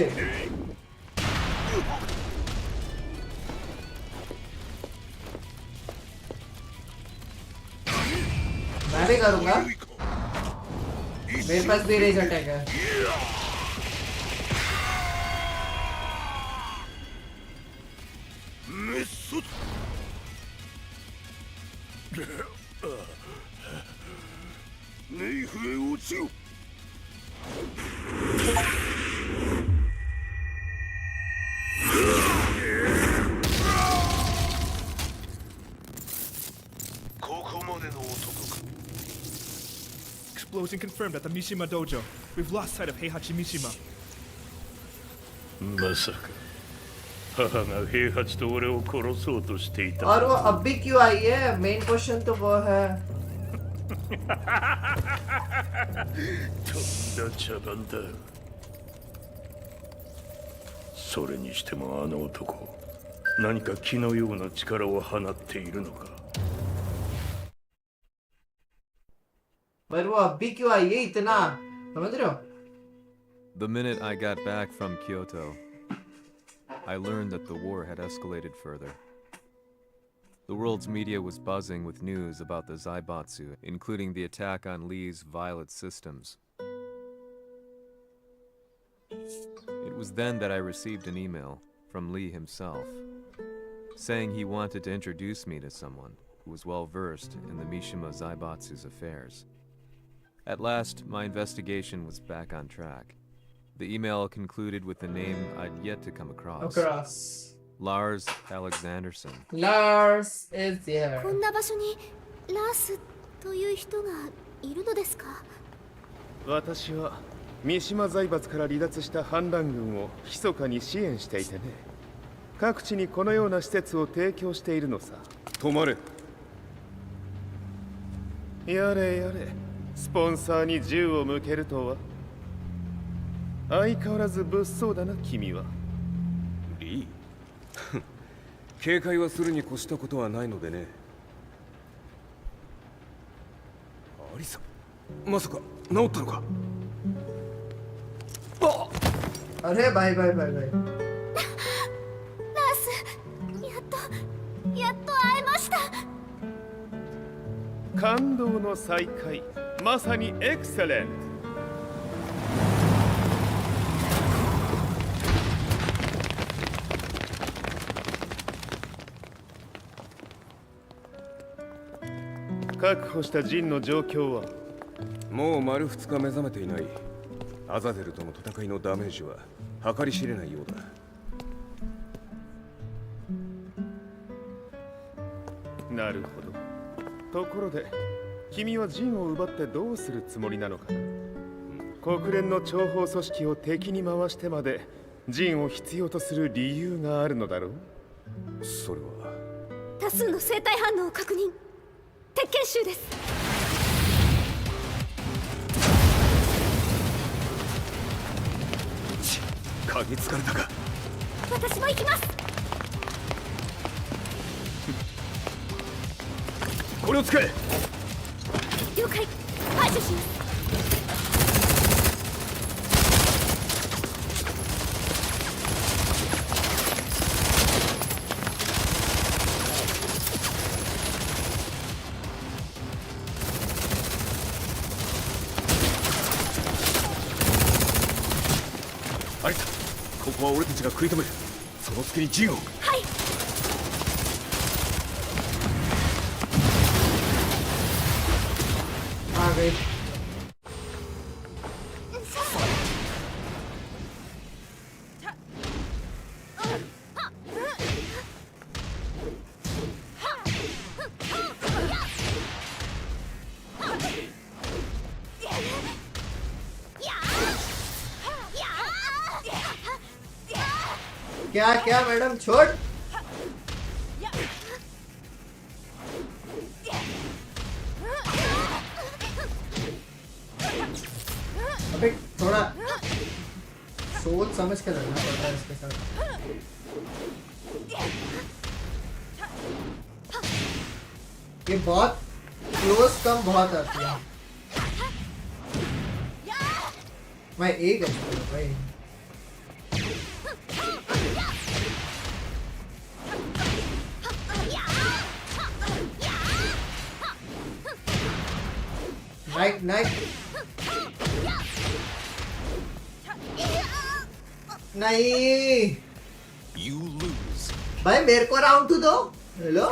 मैं भी करूंगा मेरे पास भी रेज अटैक है Explosion confirmed at the Mishima dojo. We've lost sight of Heihachi Mishima. まさか母が平八と俺を殺そうとしていた और वो अब भी क्यों आई है मेन क्वेश्चन तो वो है とんだ茶番だそれにしてもあの男何か気のような力を放っているのか पर वो अब भी क्यों आई है इतना समझ रहे हो The minute I got back from Kyoto, I learned that the war had escalated further. The world's media was buzzing with news about the Zaibatsu, including the attack on Lee's Violet systems. It was then that I received an email from Lee himself, saying he wanted to introduce me to someone who was well versed in the Mishima Zaibatsu's affairs. At last, my investigation was back on track. The email concluded with a name I'd yet to come across. Lars Alexanderson. Lars is here. こんな場所にラースという人がいるのですか私は三島財閥から離脱した反乱軍を密かに支援していてね各地にこのような施設を提供しているのさ止まれやれやれスポンサーに銃を向けるとは相変わらず物騒だな君はリー警戒はするに越したことはないのでねアリサまさか治ったのかあれバイバイバイバイラースやっと会えました感動の再会まさにエクセレント確保したジンの状況はもう丸2日目覚めていないアザゼルとの戦いのダメージは計り知れないようだなるほどところで君はジンを奪ってどうするつもりなのかな国連の諜報組織を敵に回してまでジンを必要とする理由があるのだろうそれは多数の生体反応を確認鉄拳衆です嗅ぎつかれたか。私も行きます。これを使え。了解。排除します。アリサ、ここは俺たちが食い止める。その隙にジンを。はい。आ गई। क्या क्या madam छोड़। अबे थोड़ा सोच समझ के लड़ना पड़ता है इसके साथ। ये बहुत क्लोज कम बहुत आती है। मैं एक है भाई। नाइट नाइट नहीं You lose. भाई मेरे को राउंड टू दो। हेलो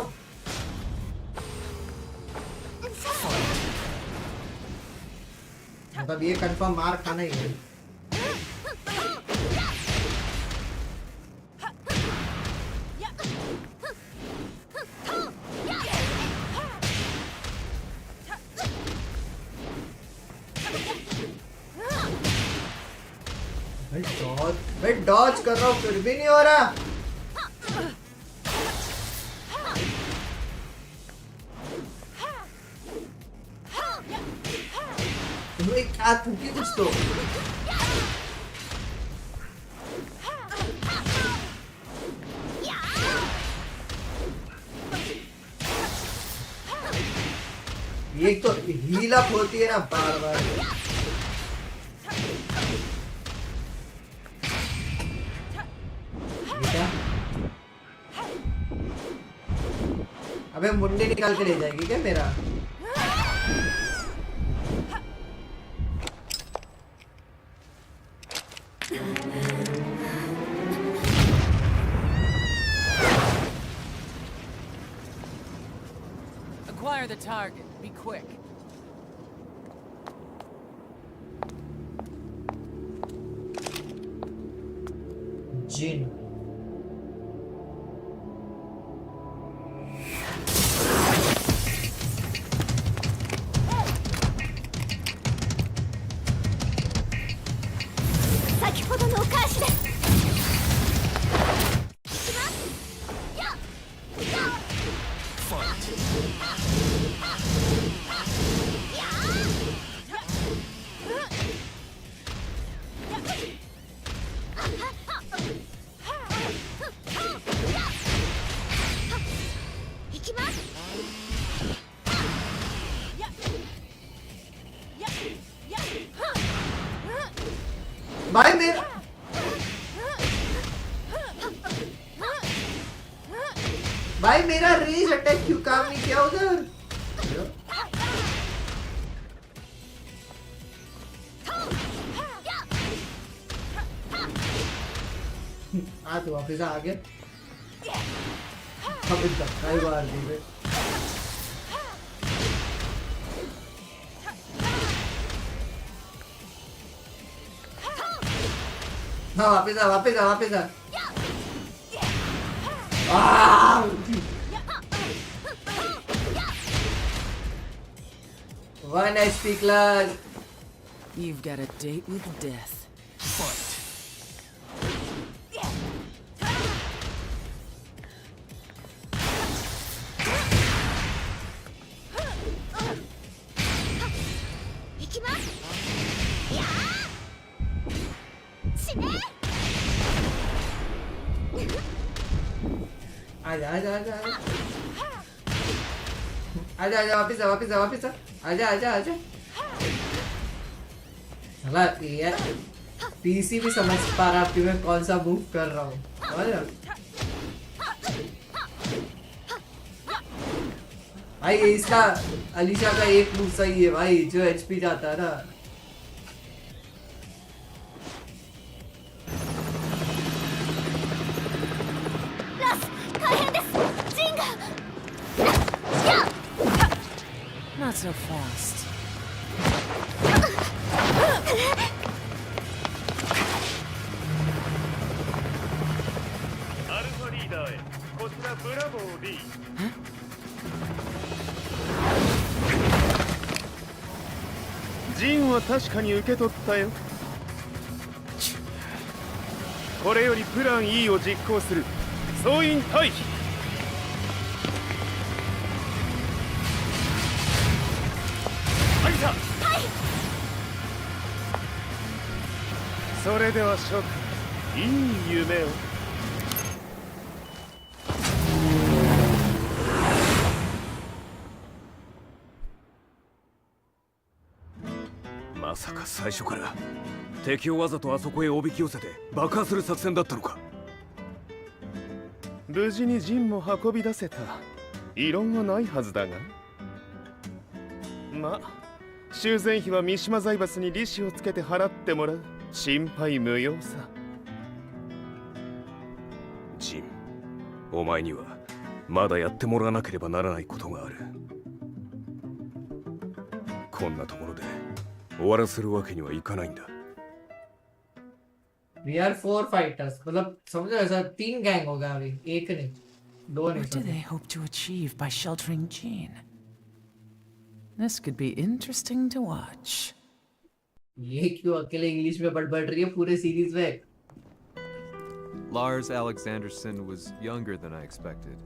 मतलब ये कंफर्म मार खाना ही है। भाई डॉज कर रहा हूँ फिर भी नहीं हो रहा। तुम्हें क्या थूकी कुछ तो। ये तो हील अप होती है ना बार बार। अबे मुंडी निकाल के ले जाएगी क्या मेरा। Acquire the target. Be quick. जिन भाई मेरा भाई मेरा रेज अटैक क्यों काम नहीं किया उधर। आ तो वापिस आ गया। अब धक्का ही मार दी। हाँ वापिस आ वापिस आ वापिस आ। One HP clutch. You've got a date with death. Fight. आजा आजा आजा आजा आजा वापस आ वापस आ वापस आ आजा आजा आजा चला यार पीसी भी समझ पा रहा कि मैं कौन सा मूव कर रहा हूँ भाई इसका अलीशा का एक मूव सही है भाई जो एचपी जाता है ना Not so fast. Alpha Leader へこちらブラボー D ジンは確かに受け取ったよこれよりプラン E を実行する総員退避それでは諸君いい夢をまさか最初から敵をわざとあそこへおびき寄せて爆破する作戦だったのか無事にジンも運び出せた異論はないはずだがまあ修繕費は三島財閥に利子をつけて払ってもらう心配無用さジンお前にはまだやってもらわなければならないことがあるこんなところで終わらせるわけにはいかないんだ We are 4 fighters मतलब समझो ऐसा 3 गैंग होगा अभी एक नहीं 2 नहीं What do they hope to achieve by sheltering Jean? This could be interesting to watch. ये क्यों अकेले इंग्लिश में बड़बड़ रही है पूरे सीरीज में Lars Alexanderson was younger than I expected.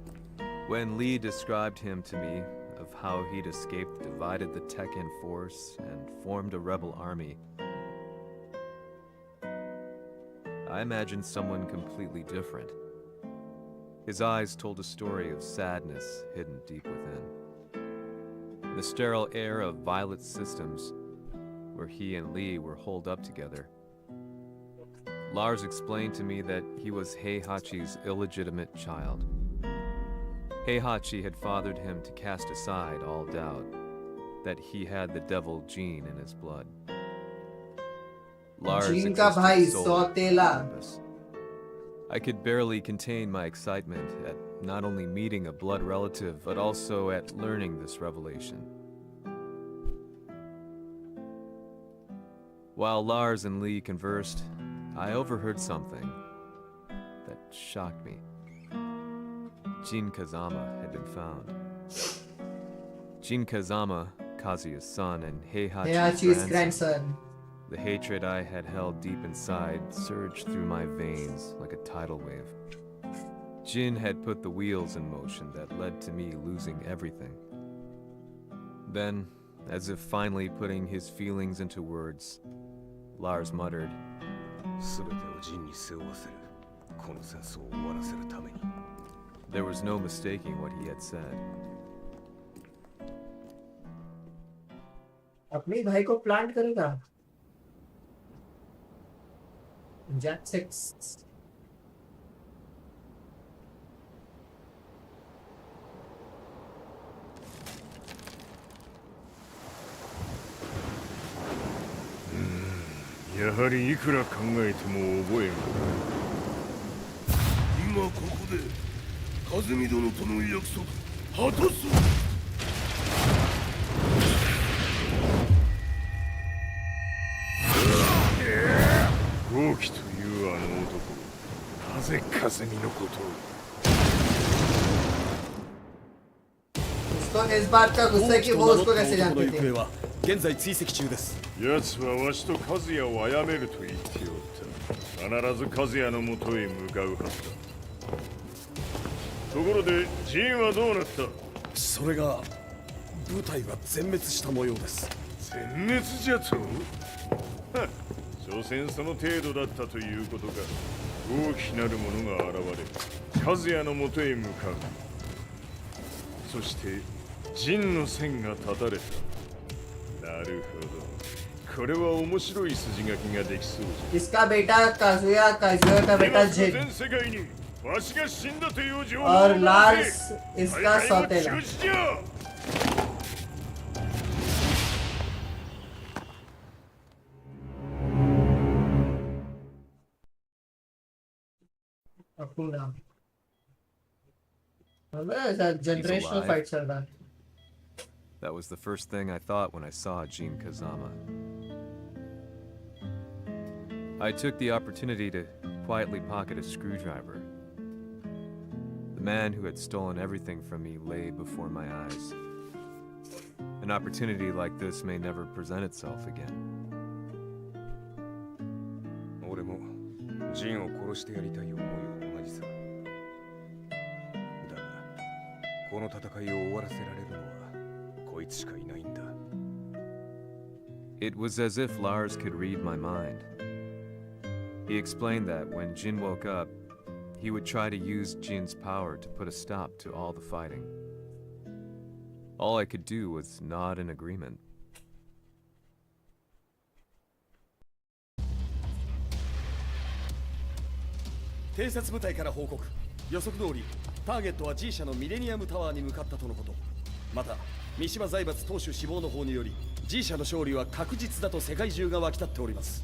When Lee described him to me, of how he'd escaped, divided the Tekken force, and formed a rebel army, I imagined someone completely different. His eyes told a story of sadness hidden deep within. In the sterile air of Violet's systems, where he and Lee were holed up together, Lars explained to me that he was Heihachi's illegitimate child. Heihachi had fathered him to cast aside all doubt that he had the devil gene in his blood. Lars Gene का भाई existed solely for सौतेला purpose. I could barely contain my excitement at not only meeting a blood relative, but also at learning this revelation. While Lars and Lee conversed, I overheard something that shocked me. Jin Kazama had been found. Jin Kazama, Kazuya's son and Heihachi's grandson. The hatred I had held deep inside surged through my veins like a tidal wave. Jin had put the wheels in motion that led to me losing everything. Then, as if finally putting his feelings into words, Lars muttered, There was no mistaking what he had said. अपने भाई को plant करेगा Jet 6 やはりいくら考えても覚えん今ここで風見殿との約束果たす豪輝というあの男なぜ風見のことを उसको इस बात का गुस्सा है कि वो उसको कैसे जानते थे 現在追跡中です。奴はわしと和也を殺めると言っておった。必ず和也のもとへ向かうはずだ。ところでジンはどうなった？それが部隊は全滅した模様です。全滅じゃと？所詮その程度だったということか。大きなる者が現れ和也のもとへ向かう。そして陣の線が断たれた。なるほど、これは面白い筋書きができそうじゃ。 इसका बेटा काजुया काजुया का बेटा जिन 全世界にわしが死んだという情報を और 流 लार्स せ。 इसका 大会は सौतेला 中止じゃ。 अपना generational fight चल रहा है. That was the first thing I thought when I saw Jin Kazama. I took the opportunity to quietly pocket a screwdriver. The man who had stolen everything from me lay before my eyes. An opportunity like this may never present itself again. 俺もジンを殺してやりたい思いは同じさ。だがこの戦いを終わらせられるのはこいつしかいないんだ。 It was as if Lars could read my mind. He explained that when Jin woke up, he would try to use Jin's power to put a stop to all the fighting. All I could do was nod in agreement. 偵察部隊から報告。予測通りターゲットは G 社のミレニアムタワーに向かったとのこと。また三島財閥当主死亡の方により G 社の勝利は確実だと世界中が沸き立っております。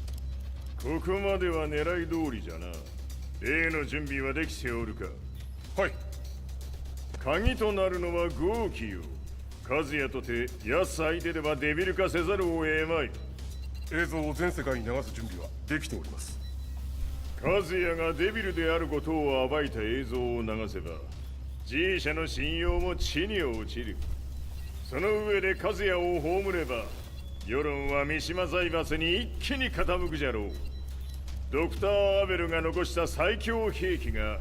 ここまでは狙い通りじゃな。例の準備はできておるか。はい。鍵となるのは豪気よ。和也とて安相手ではデビル化せざるを得まい。映像を全世界に流す準備はできております。和也がデビルであることを暴いた映像を流せば G 社の信用も地に落ちる。その上で和也を葬れば世論は三島財閥に一気に傾くじゃろう。ドクター・アベルが残した最強兵器が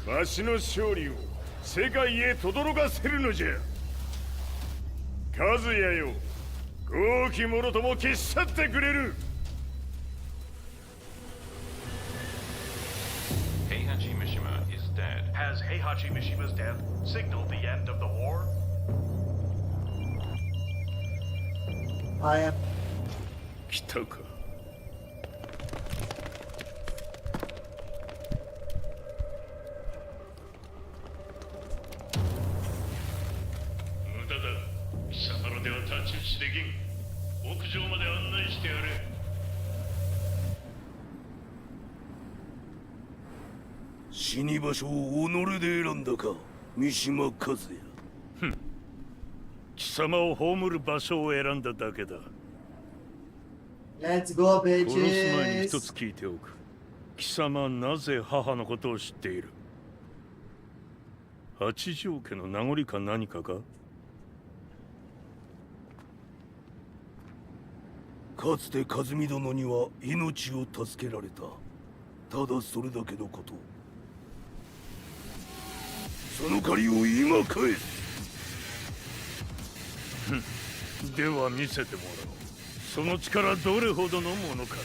わしの勝利を世界へ轟かせるのじゃ。和也よ、豪気者とも消し去ってくれる。 Heihachi Mishima is dead. Has Heihachi Mishima's death signaled the end of the war? I am 来たか。無駄だ。貴様のでは太刀打ちできん。屋上まで案内してやれ。死に場所を己で選んだか、三島和也。ふん。貴様を葬る場所を選んだだけだ。 Let's go 殺す前に bitches. 一つ聞いておく。貴様はなぜ母のことを知っている？八条家の名残か何かか？かつて和美殿には命を助けられた。ただそれだけのこと。その借りを今返す。では見せてもらおう。その力どれほどのものか。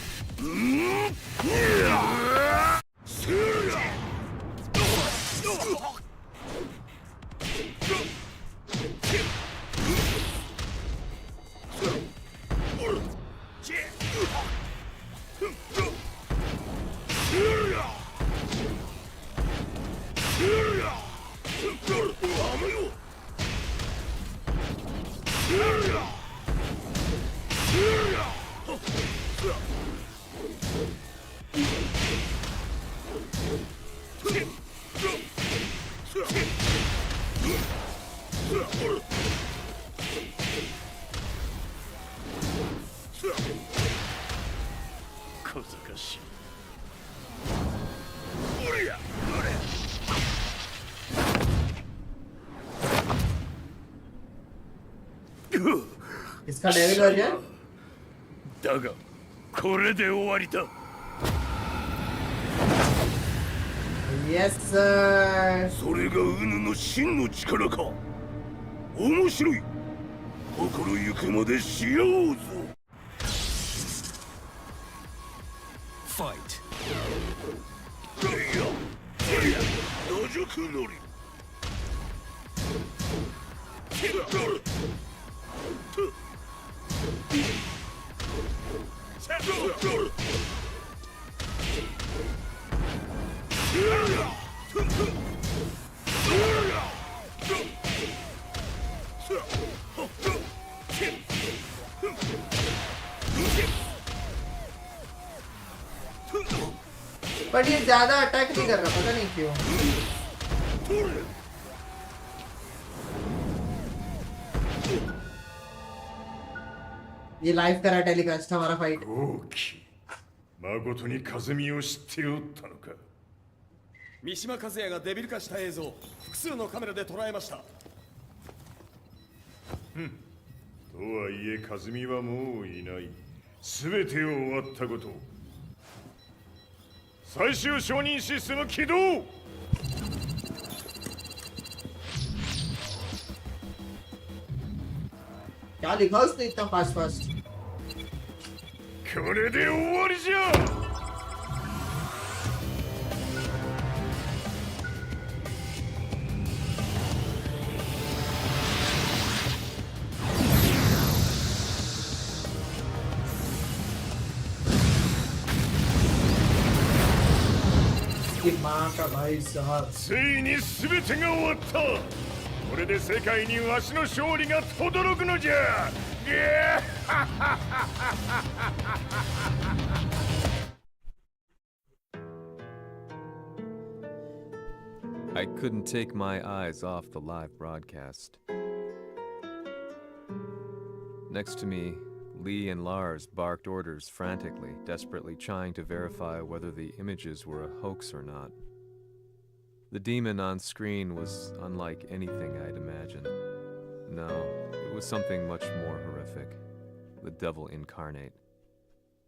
小賢しい。इसका devil version だがこれで終わりだ。 Yes sir. それがウヌの真の力か。面白い。心ゆくまでしようぞ。Fight. 野宿乗りबट ये ज्यादा attack नहीं कर रहा, पता नहीं क्यों। ये लाइव करा टेलीकास्ट हमारा फाइट। 誠に風見を知っておったのか。三島和也がデビル化した映像、複数のカメラで捉えました。とはいえ風見はもういない。全てを終わったこと。最終承認システム起動。क्या लिखा उसने इतना fast fast? これで終わりじゃ。ついに全てが終わった。これで世界にわしの勝利が轟くのじゃ。I couldn't take my eyes off the live broadcast. Next to me, Lee and Lars barked orders frantically, desperately trying to verify whether the images were a hoax or not. The demon on screen was unlike anything I'd imagined. No, it was something much more horrific. The devil incarnate.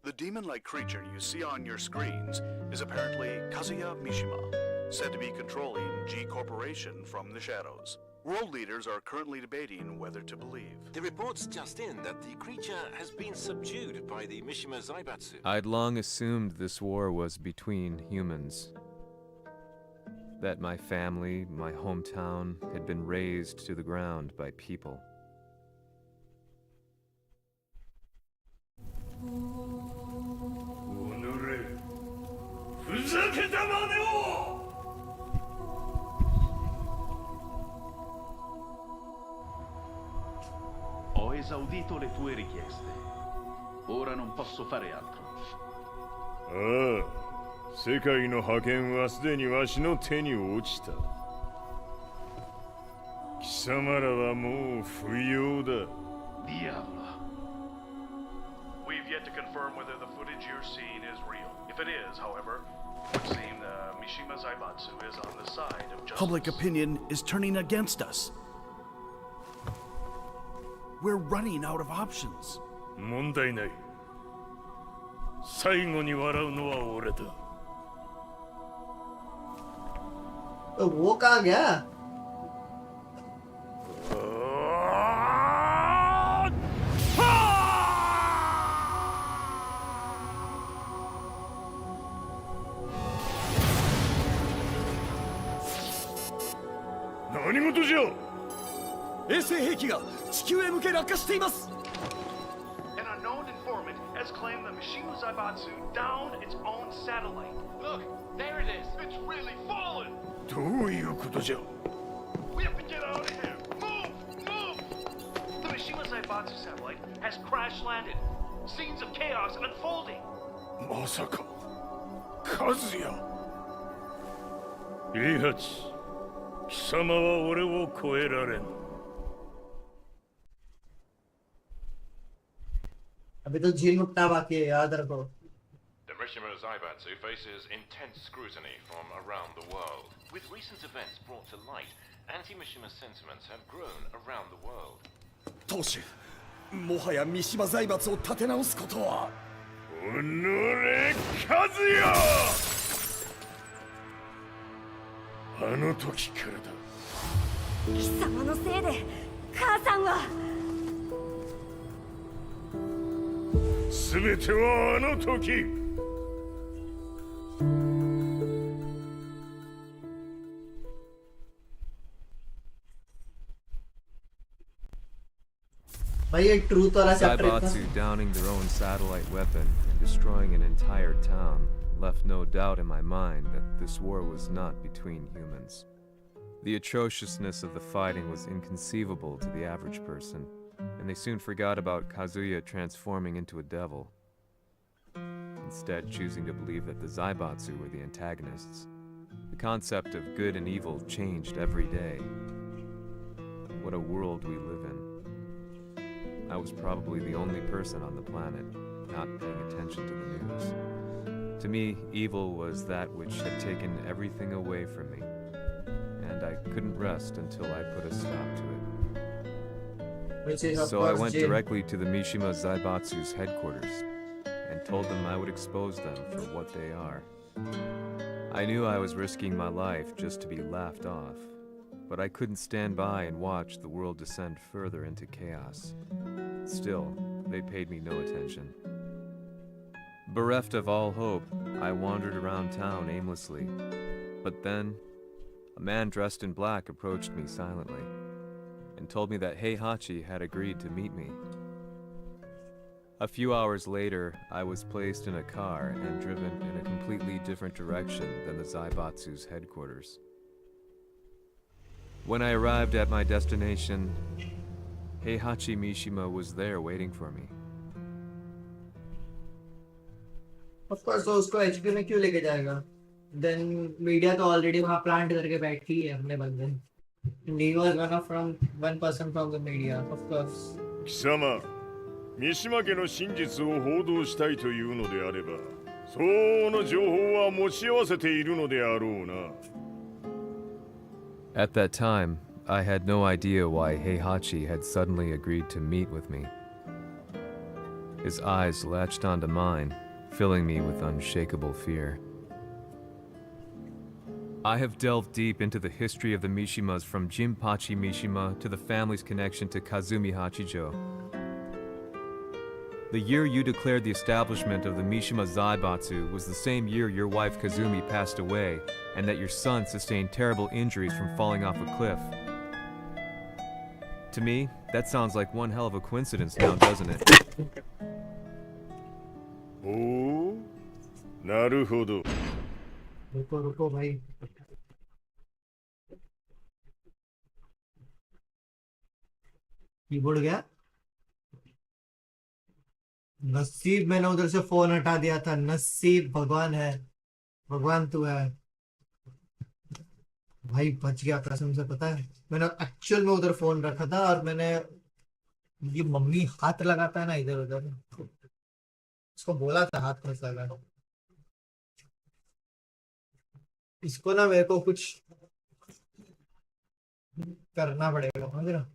The demon-like creature you see on your screens is apparently Kazuya Mishima, said to be controlling G Corporation from the shadows. World leaders are currently debating whether to believe. The reports just in that the creature has been subdued by the Mishima Zaibatsu. I'd long assumed this war was between humans. That my family, my hometown, had been razed to the ground by people. Ho esaudito le tue richieste. Ora non posso fare altro. ああ、世界の覇権はすでにわしの手に落ちた。貴様らはもう不要だ。Diavolo. We've yet to confirm whether the footage you're seeing is real. If it is, however, it would seem the Mishima Zaibatsu is on the side of justice. Public opinion is turning against us. We're running out of options. 問題ない。最後に笑うのは俺だ。वो कहाँ गया? An unknown informant has claimed the Mishima Zaibatsu downed its own satellite. Look, there it is. It's really fallen. どういうことじゃ。 We have to get out of here. Move! Move! The Mishima Zaibatsu satellite has crash landed. Scenes of chaos unfolding. まさか、和也。イハチ、貴様は俺を超えられん。 अभी तो झील मुक्ता बाकी है, याद रखो। The Mishima Zaibatsu faces intense scrutiny from around the world. With recent events brought to light, anti-Mishima sentiments have grown around the world. 当主、もはや三島財閥を立て直すことは。おのれ、和也！あの時からだ。貴様のせいで母さんは。 全てはあの時。भाई ये truth वाला chapter इतना Zaibatsu downing their own satellite weapon and destroying an entire town left no doubt in my mind that this war was not between humans. The atrociousness of the fighting was inconceivable to the average person, and they soon forgot about Kazuya transforming into a devil, instead choosing to believe that the Zaibatsu were the antagonists. The concept of good and evil changed every day. What a world we live in. I was probably the only person on the planet not paying attention to the news. To me, evil was that which had taken everything away from me, and I couldn't rest until I put a stop to it. So I went directly to the Mishima Zaibatsu's headquarters and told them I would expose them for what they are. I knew I was risking my life just to be laughed off, but I couldn't stand by and watch the world descend further into chaos. Still, they paid me no attention. Bereft of all hope, I wandered around town aimlessly. But then, a man dressed in black approached me silently and told me that Heihachi had agreed to meet me. A few hours later, I was placed in a car and driven in a completely different direction than the Zaibatsu's headquarters. When I arrived at my destination, Heihachi Mishima was there waiting for me. Of course, तो उसको HQ में क्यों लेके जाएगा? Then media तो already वहाँ plant करके बैठी है अपने बंदे. And he was one person from the media, of course. 貴様、三島家の真実を報道したいというのであれば、相応の情報は持ち合わせているのであろうな。At that time, I had no idea why Heihachi had suddenly agreed to meet with me. His eyes latched onto mine, filling me with unshakable fear. I have delved deep into the history of the Mishimas from Jinpachi Mishima to the family's connection to Kazumi Hachijo. The year you declared the establishment of the Mishima Zaibatsu was the same year your wife Kazumi passed away, and that your son sustained terrible injuries from falling off a cliff. To me, that sounds like one hell of a coincidence now, doesn't it? Oh, なるほど。रुको भाई. Keyboard गया. नसीब मैंने उधर से phone हटा दिया था. नसीब भगवान है. भगवान तू है भाई. बच गया कसम से. पता है मैंने एक्चुअल में उधर फोन रखा था और मैंने ये मम्मी हाथ लगाता है ना इधर उधर, उसको बोला था हाथ मत लगा. इसको ना मेरे को कुछ करना पड़ेगा, समझ रहा.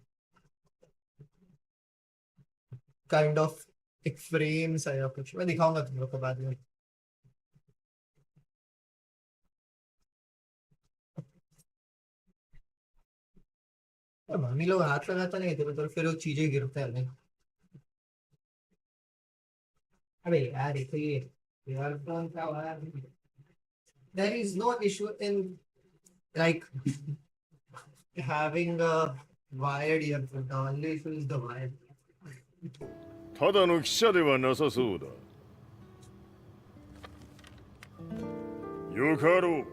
काइंड ऑफ एक फ्रेम सा या कुछ मैं दिखाऊंगा तुम लोग को बाद में. मम्मी लोग हाथ लगाता नहीं थे तो फिर वो चीजें गिरते हैं. अबे यार ये तो यार क्या हुआ यार. There is no issue in like having a wired earphone. The only issue is the wire. ただの記者ではなさそうだ。よかろう。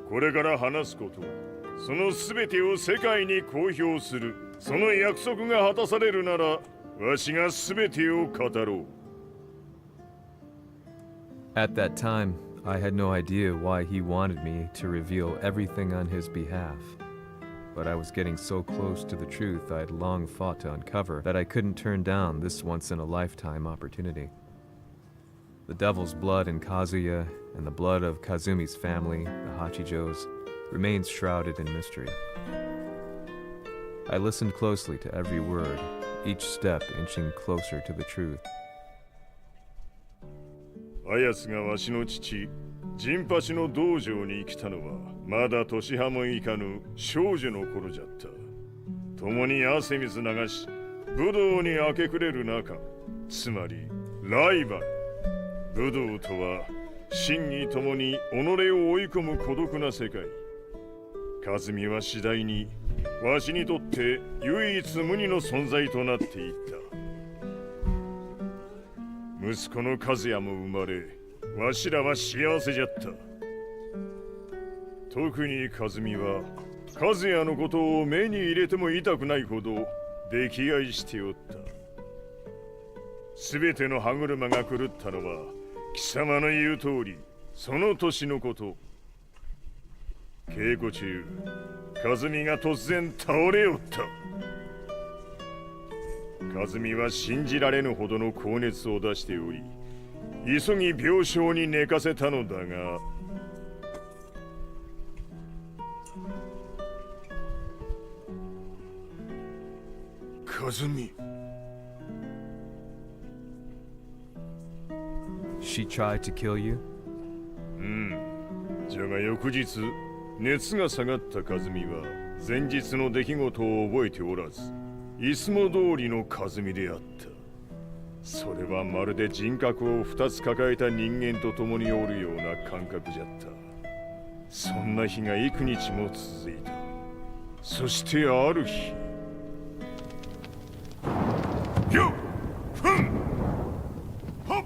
これから話すこと、そのすべてを世界に公表する。その約束が果たされるなら、わしがすべてを語ろう。At that time, I had no idea why he wanted me to reveal everything on his behalf. But I was getting so close to the truth I'd long fought to uncover that I couldn't turn down this once-in-a-lifetime opportunity. The devil's blood in Kazuya and the blood of Kazumi's family, the Hachijos, remains shrouded in mystery. I listened closely to every word, each step inching closer to the truth. あやつがわしの父、陣八の道場に来たのは、まだ年半もいかぬ少女の頃じゃった。共に汗水流し、武道に明け暮れる中、つまりライバル。武道とは、真に共に己を追い込む孤独な世界。和美は次第に、わしにとって唯一無二の存在となっていった。息子の和也も生まれ、わしらは幸せじゃった。特に和美は和也のことを目に入れても痛くないほど溺愛しておった。すべての歯車が狂ったのは貴様の言う通りその年のこと。稽古中和美が突然倒れおった。和美は信じられぬほどの高熱を出しており、急ぎ病床に寝かせたのだが、和美。She tried to kill you? じゃが翌日、熱が下がった和美は前日の出来事を覚えておらず、いつも通りの和美であった。それはまるで人格を2つ抱えた人間と共におるような感覚じゃった。そんな日が幾日も続いた。そしてある日、よっふんはっ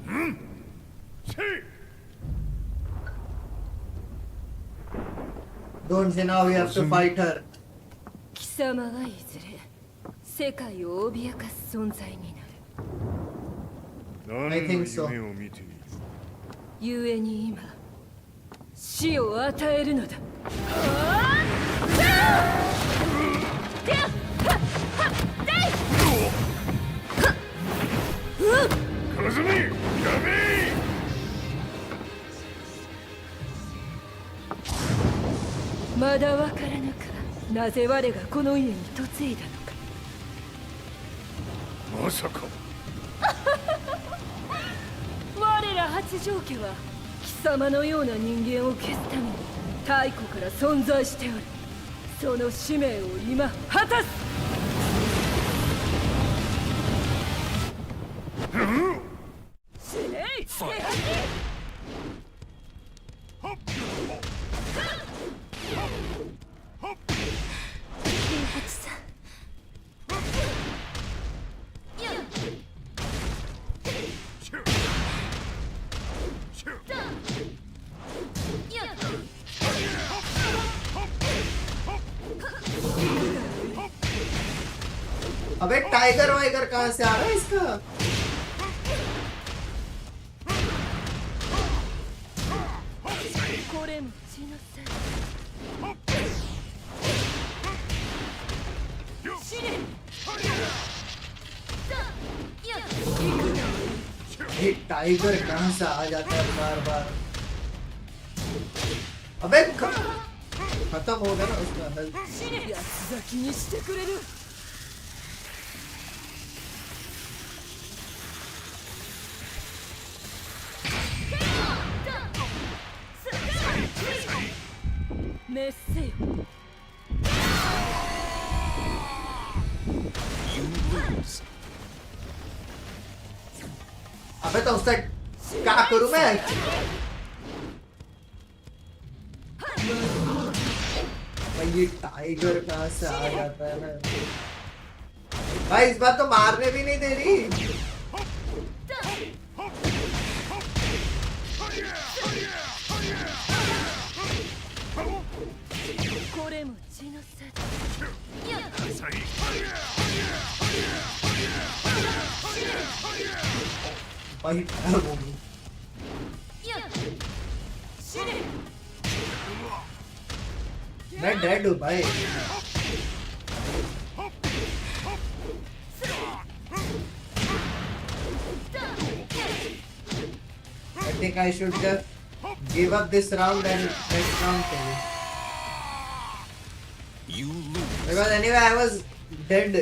んせい。 Don't say now we have to fight her. 貴様はいずれ世界を脅かす存在になる。何の夢を見ている。故に今死を与えるのだ。和美、やめまだわからぬか、なぜ我がこの家に嫁いだのか。まさか我ら八丈家は貴様のような人間を消すために太古から存在しておる。その使命を今果たす。死ねい平八。平八さん。अबे tiger वाइगर कहाँ से आ रहा है इसका? ये tiger कहाँ से आ जाता है बार बार? अबे खत्म हो गया ना उसका हेल्थ. 滅せよ。अबे तो उससे क्या करूं मैं? भाई ये टाइगर कहाँ से आ जाता है ना? भाई इस बार तो मारने भी नहीं दे रही. भाई मैं डेड हूँ भाई. I think I should just give up this round and next round play. You lose. Because anyway I was dead.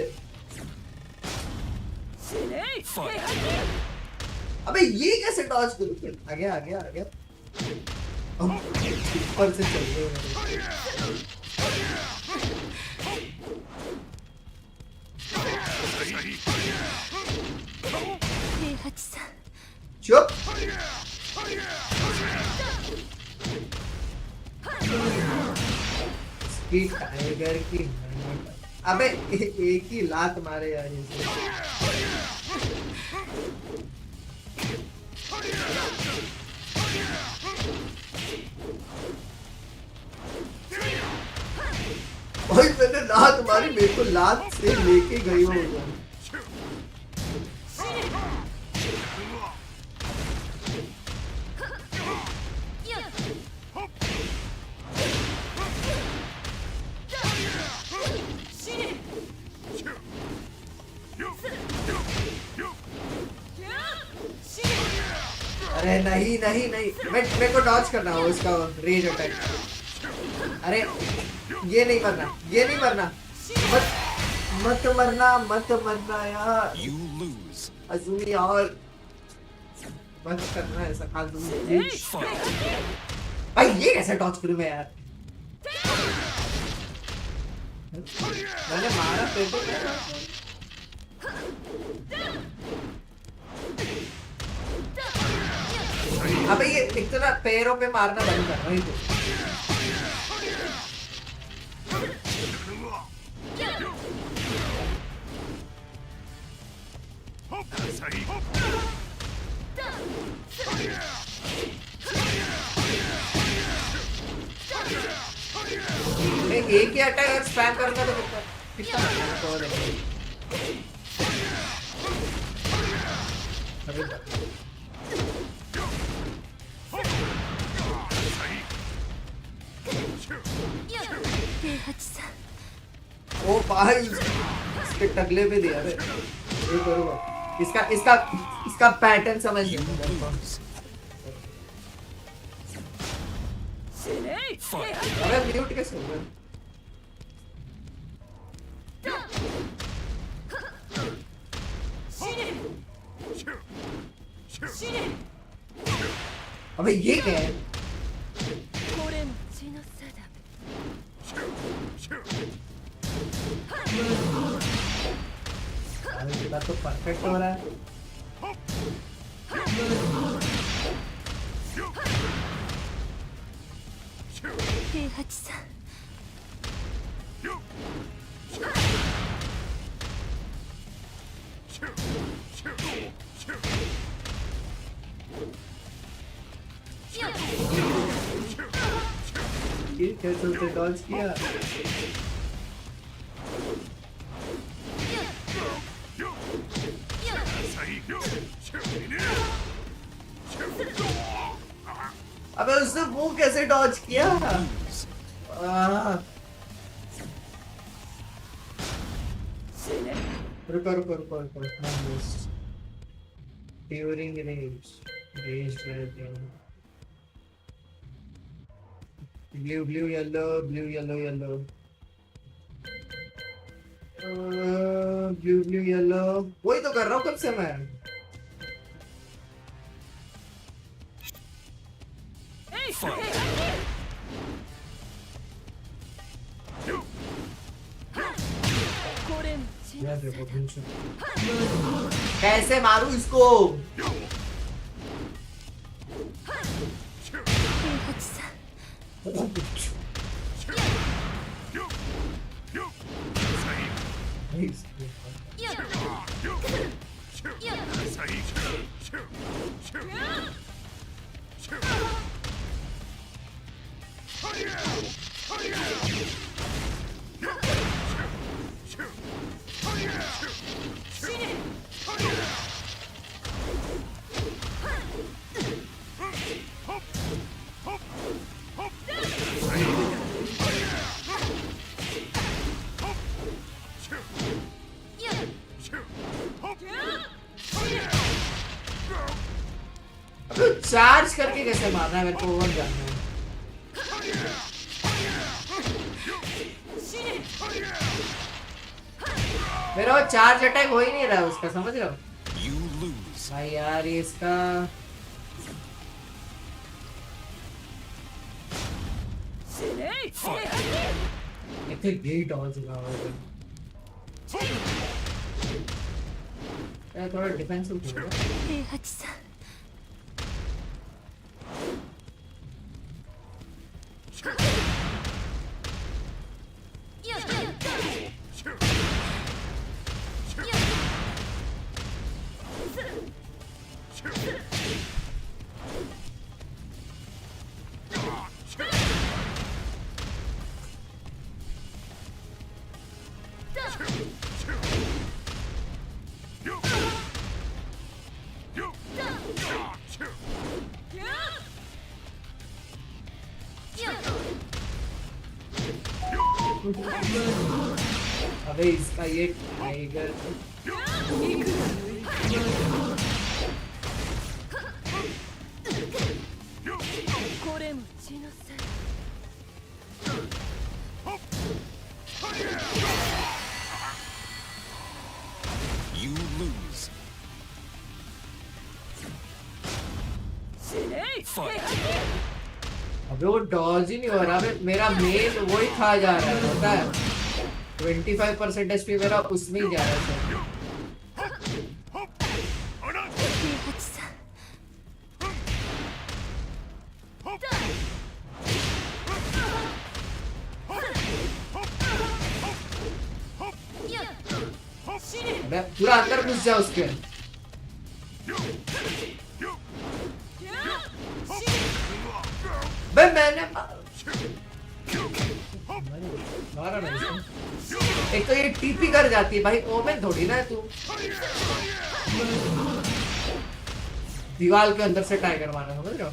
अबे ये कैसे डॉज करूं? आ गया आ गया आ गया. ऊपर से चल रहे चुप. टाइगर की अबे एक ही लात मारे यार. मारी मेरे को लात से लेके गई वो उधर। अरे नहीं नहीं नहीं, मेरे को डॉज करना हो इसका रेज अटैक। अरे ये नहीं मरना, ये नहीं मरना, मत मरना यार। अजूमी यार मत करना ऐसा। भाई ये कैसे डॉज करूं मैं यार? मैंने मारा फिर तो अबे ये इतना पैरों पे मारना बंद कर रही तो। एक ही अटैक अगर स्पैम करूंगा तो कितना स्कोर है? ओ भाई इसके टगले पे दिया रे। ये करूंगा इसका इसका इसका पैटर्न समझ नहीं। अरे म्यूट कैसे हो गया? अबे ये क्या है? अरे तो परफेक्ट हो रहा है। ये कैसे उसे डॉज किया? अबे उसने वो कैसे डॉज किया? रुको during range blue yellow blue yellow वही तो कर रहा हूँ कब से मैं। कैसे मारूं इसको? चार्ज करके कैसे मारना है मेरे को और जानना है। मेरा वो चार्ज अटैक हो ही नहीं रहा उसका, समझ रहे हो भाई यार? ये इसका गेट डॉज थोड़ा डिफेंसिव होगा। अबे इसका ये टाइगर You lose. अबे वो डॉज ही नहीं हो रहा। मेरा मेन वही खा जा रहा है, पता है 25% एचपी मेरा उसमें ही जा रहा है। अबे पूरा अंदर घुस जा उसके। बे मैंने मारा नहीं इसको। एक तो ये टीपी कर जाती है भाई, ओमेन थोड़ी ना है तू। दीवार के अंदर से टाइगर मारना, समझ रहे हो?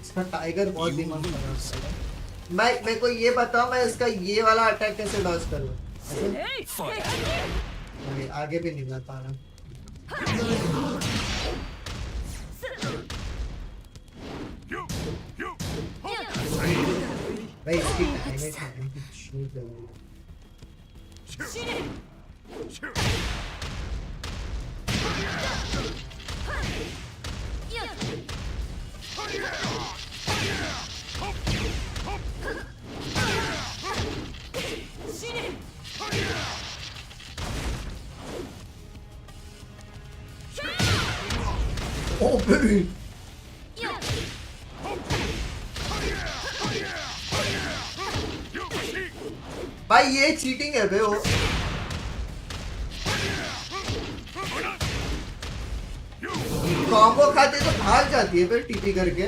इसका टाइगर बहुत दिमाग खराब है। मैं को ये बताओ, मैं इसका ये वाला अटैक कैसे डॉज करूं? अरे आगे भी नहीं जा पा रहा। भाई इसकी टाइमिंग शूट है। Oh baby. भाई ये चीटिंग है बे। वो कॉम्बो खाते तो भाग जाती है फिर टीपी करके।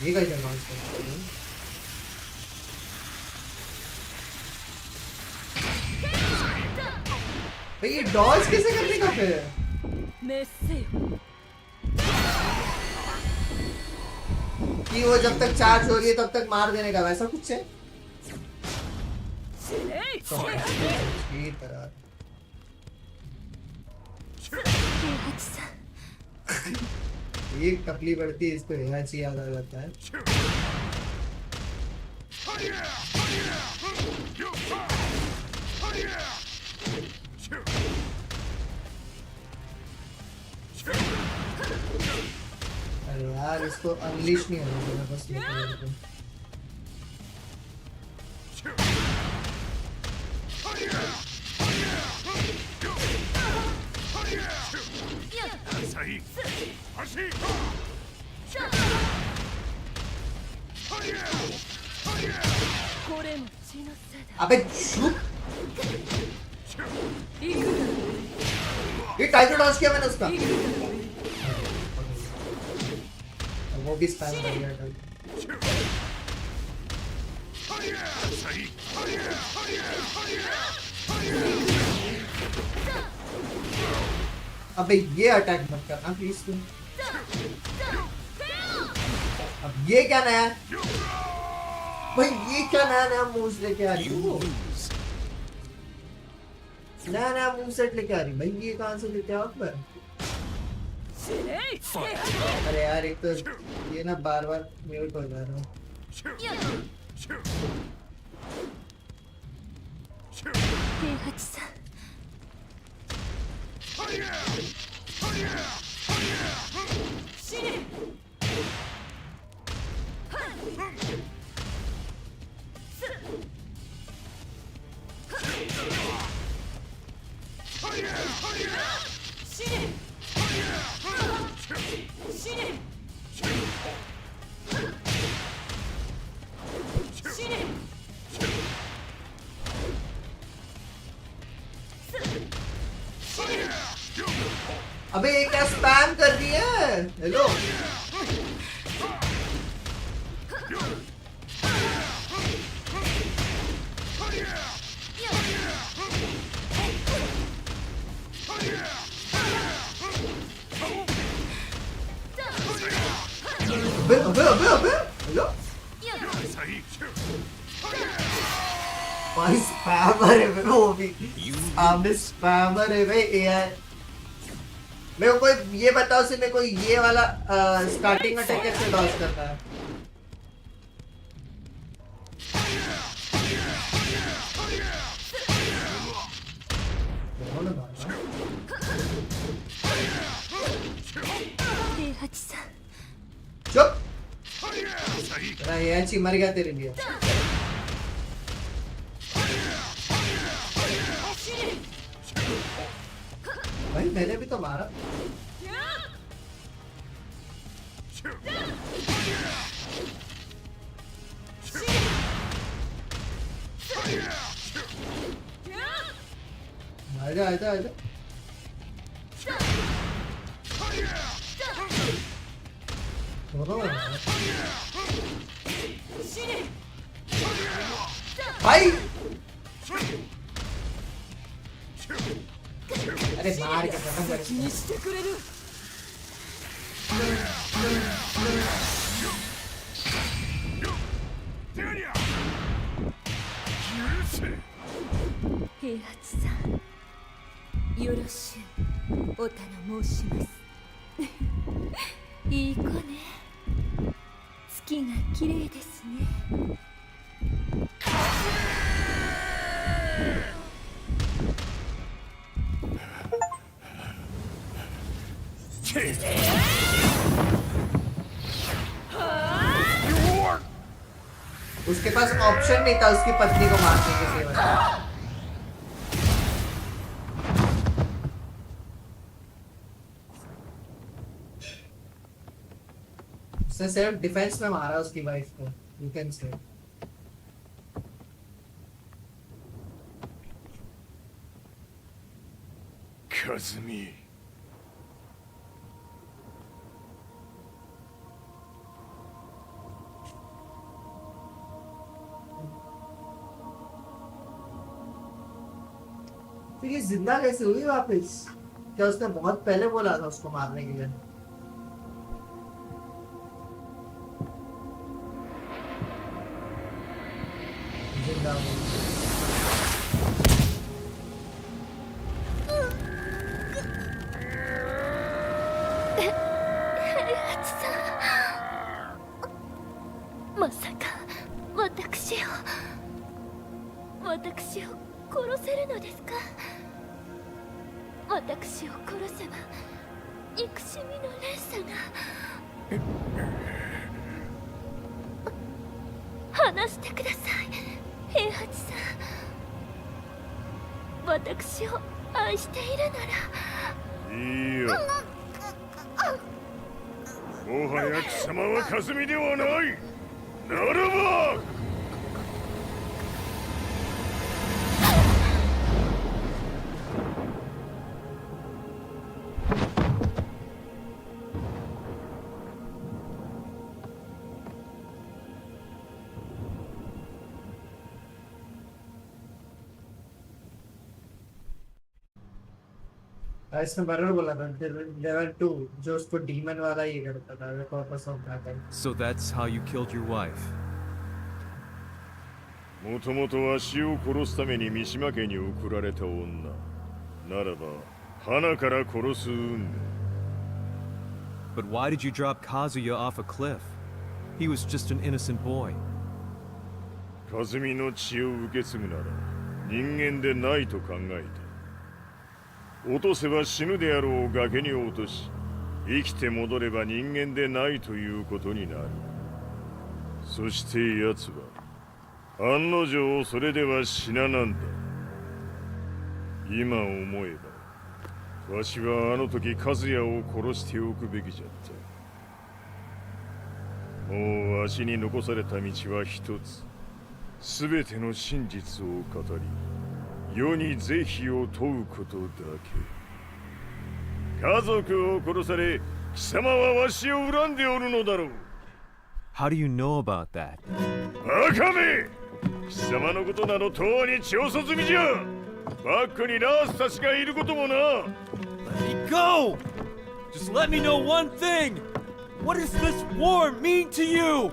ये कैसे लॉन्च करते हैं? भाई ये डॉज कैसे करने का फिर? कि वो जब तक चार्ज हो रही है तब तक मार देने का, वैसा कुछ है? ये तरह एक टपली बढ़ती है, इसको यहाँ याद आ जाता है। अरे यार इसको अनलीश नहीं होना चाहिए बस ये। अबे चुप। ये टाइगर डॉज किया मैंने उसका। वो भी स्पैम कर गया था। अबे ये अटैक मत करना प्लीज तुम। अब ये क्या नया भाई, ये क्या नया नया मूव्स लेके आ रही हो? नया नया मूव सेट लेके आ रही भाई, ये कहां से लेके आओ अकबर? अरे यार एक तो ये ना बार बार म्यूट हो जा रहा है। अबे ये क्या स्पैम कर रही है? हेलो अबे हेलो भाई स्पैमर है वो भी सामने स्पैमर है भाई एआई। मेरे को ये बताओ से मेरे को ये वाला स्टार्टिंग अटैक कैसे डॉज करना है? चुप ये मर गया तेरे लिए। भाई मैंने भी तो मारा। आजा आजा आजा भाई अरे मार के खत्म कर।平八さん、よろしゅうお頼申します。いい子ね。月が綺麗ですね。उसके पास ऑप्शन नहीं था उसकी पत्नी को मारने के सिवा। उसने सिर्फ डिफेंस में मारा उसकी वाइफ को। यू कैन से काज़ुमी फिर ये जिंदा कैसे हुई वापस? क्या उसने बहुत पहले बोला था उसको मारने के लिए? जिंदाまさか私を殺せるのですか？私を殺せば憎しみの連鎖が。話してください、平八さん。私を愛しているなら。いいよ。もはや貴様はカズミではない。ならばइसमें बराबर बोला था लेवल 2 जो उसको डीमन वाला ये करता था। The purpose of that. So that's how you killed your wife. もともとわしを殺すために三島家に送られた女ならば花から殺す運命。 But why did you drop Kazuya off a cliff? He was just an innocent boy. カズミの血を受け継ぐなら人間でないと考えた。落とせば死ぬであろう崖に落とし生きて戻れば人間でないということになる。そして奴は案の定それでは死ななんだ。今思えばわしはあの時和也を殺しておくべきじゃった。もうわしに残された道は一つ。全ての真実を語り世に是非を問うことだけ。家族を殺され貴様はわしを恨んでおるのだろう。 How do you know about that? バカめ！貴様のことなどとうに調査済みじゃ。バックにラースたちがいることもな。 Let me go! Just let me know one thing! What does this war mean to you?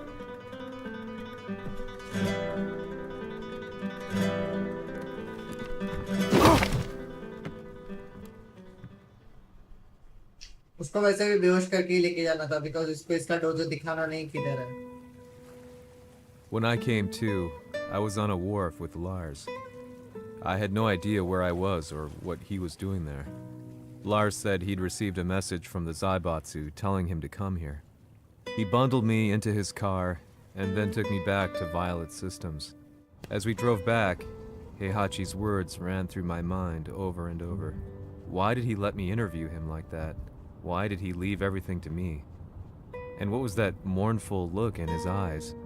उसको वैसे भी बेहोश करके ही लेके जाना था because इसको इसका डोजो दिखाना नहीं किधर है. When I came to, I was on a wharf with Lars. I had no idea where I was or what he was doing there. Lars said he'd received a message from the Zaibatsu telling him to come here. He bundled me into his car and then took me back to Violet Systems. As we drove back, Heihachi's words ran through my mind over and over. Why did he let me interview him like that? Why did he leave everything to me? And what was that mournful look in his eyes?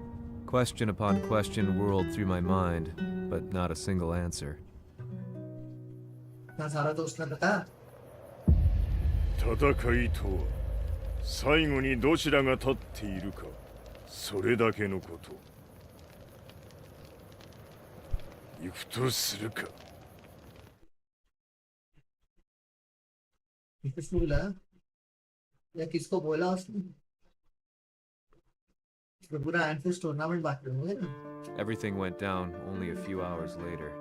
Question upon question whirled through my mind, but not a single answer. सारा तो उसने बताया. 戦いとは最後にどちらが立っているか、それだけのこと。行くとするか。किसको बुलाया या किसको बोला उसने? तो पूरा एंफोर्स टूर्नामेंट बात करेंगे ना. Everything went down only a few hours later.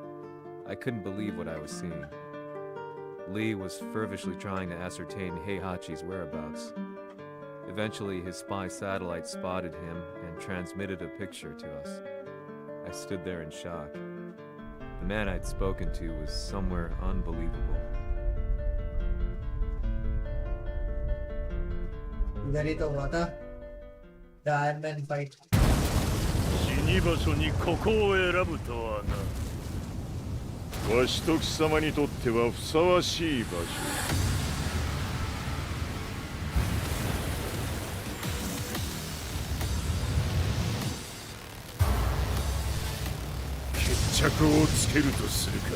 I couldn't believe what I was seeing. Lee was feverishly trying to ascertain Heihachi's whereabouts. Eventually, his spy satellite spotted him and transmitted a picture to us. I stood there in shock. The man I'd spoken to was somewhere unbelievable. इधर ही तो हुआ था. The Iron Man fight. 死に場所にここを選ぶとはな。わしと貴様にとってはふさわしい場所。決着をつけるとするか。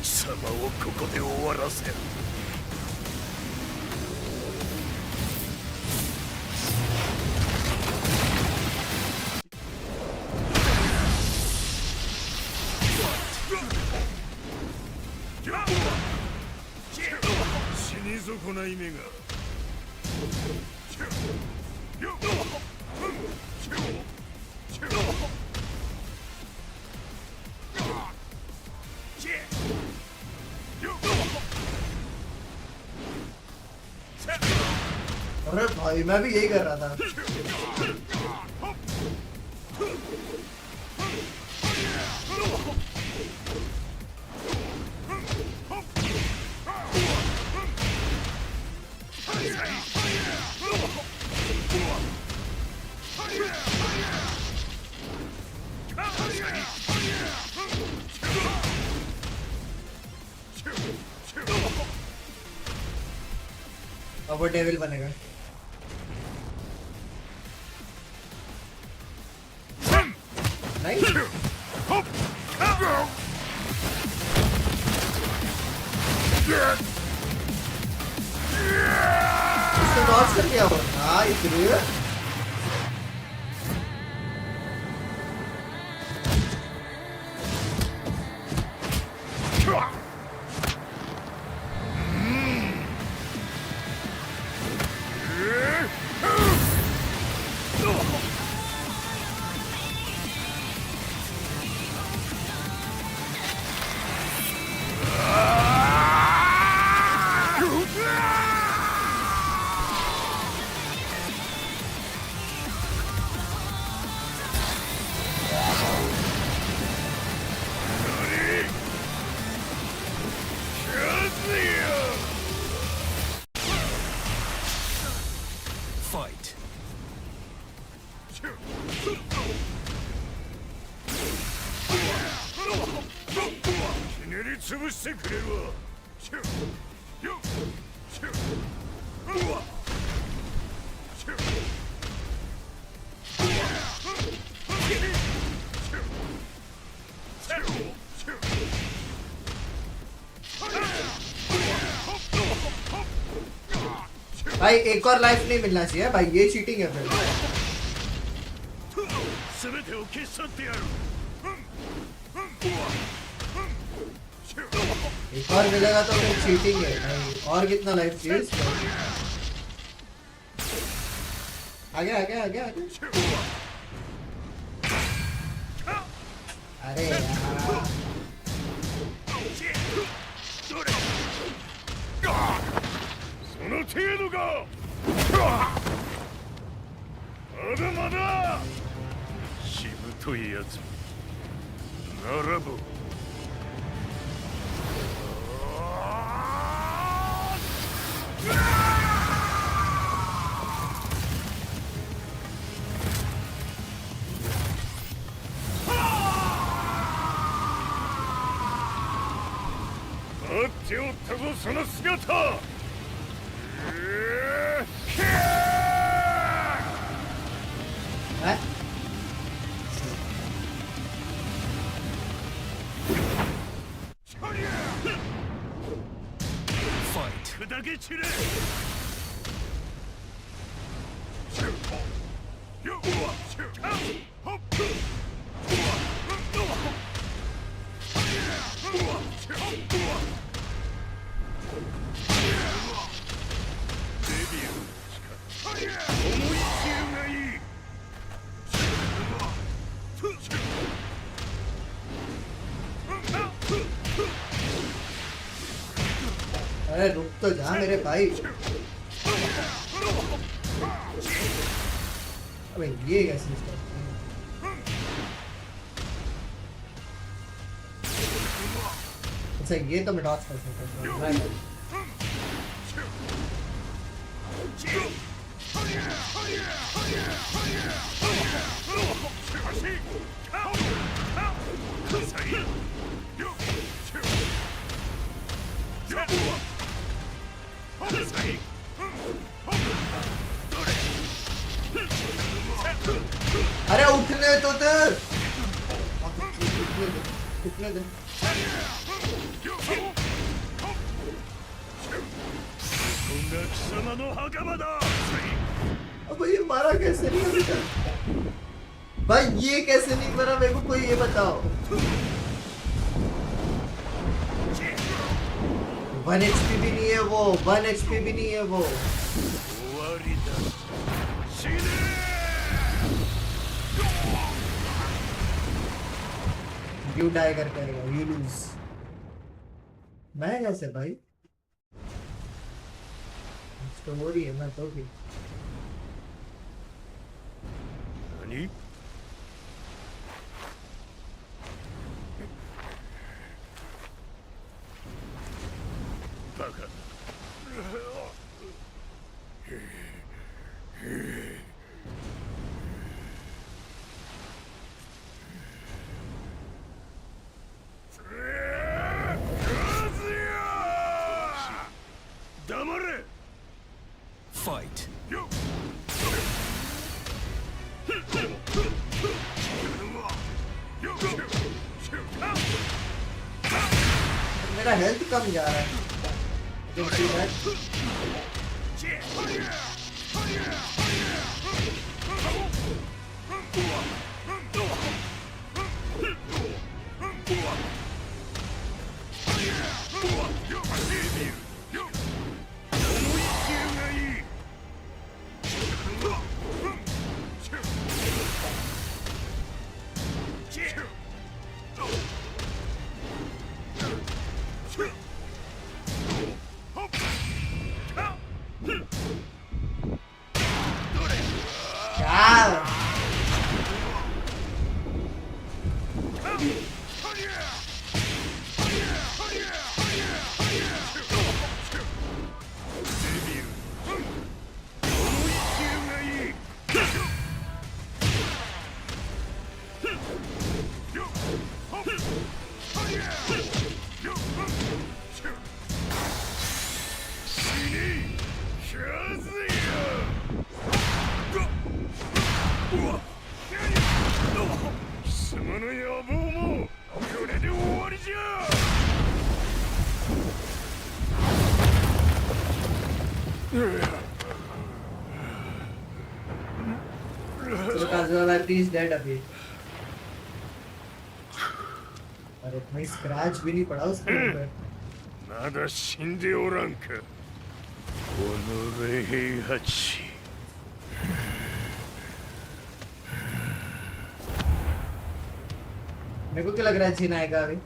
貴様をここで終わらせる。死に損ない目が。अरे भाई मैं भी यही कर रहा था. अब वो डेविल बनेगा. नहीं. इसको डॉज कर दिया वो. हाँ इसलिए. Fight. ひねり潰してくれるわ。भाई एक और लाइफ नहीं मिलना चाहिए भाई, ये चीटिंग है फिर। एक और मिलेगा तो फिर चीटिंग है भाई। और कितना लाइफ चाहिए इसमें? आगे आगे आगे आगे। अरे यार その程度か。まだまだ。しぶといやつ。ならば。待っておったぞその姿。砕け散れ。अरे रुक तो जा मेरे भाई। अबे ये कैसे करते हैं? अच्छा ये तो मैं डॉच कर सकता हूँ। अरे उठने तो उठने दे। अब ये मारा कैसे नहीं अभी तक? भाई ये कैसे नहीं मरा मेरे को कोई ये बताओ। 1 HP भी नहीं है वो, 1 HP भी नहीं है वो। यू डाई कर करेगा, यू लूज। मैं कैसे भाई? स्टोरी है मैं तो भी। 何? バカ。黙れ。Fight. मेरा हेल्थ कम जा रहा है। धरती is dead अभी। अरे भाई स्क्रैच भी नहीं पड़ा उसके ऊपर। まだ死んでおらんかこの平八。मेरे को क्या लग रहा है जीना आएगा अभी।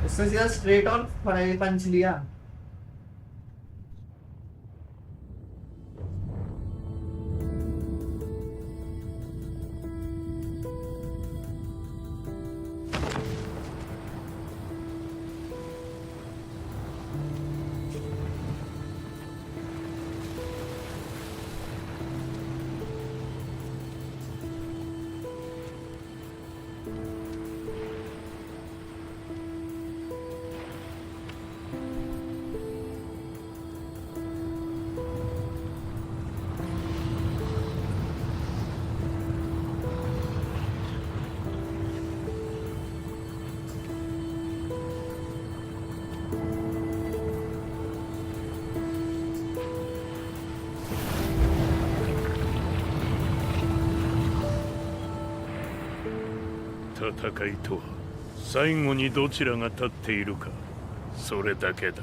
उसने सीधा स्ट्रेट ऑन पंच लिया।戦いとは最後にどちらが立っているかそれだけだ。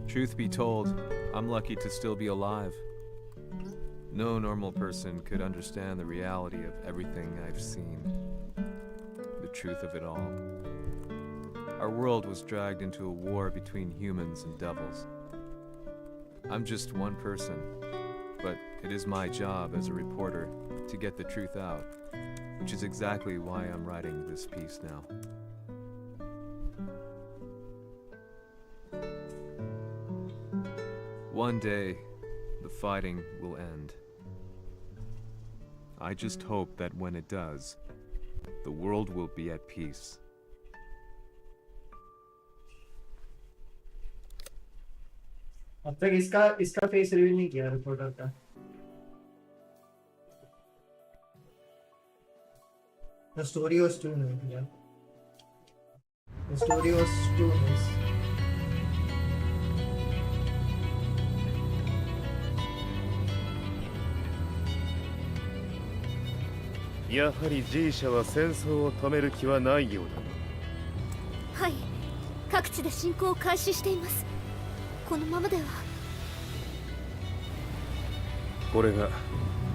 Truth be told, I'm lucky to still be alive. No normal person could understand the reality of everything I've seen. The truth of it all. Our world was dragged into a war between humans and devils. I'm just one person, but it is my job as a reporter to get the truth out, which is exactly why I'm writing this piece now. One day, the fighting will end. I just hope that when it does, the world will be at peace. अब तक इसका face reveal नहीं किया reporter का। The story was too nice, yeah. The story was too nice.やはり G 社は戦争を止める気はないようだな。はい、各地で侵攻を開始しています。このままでは。これが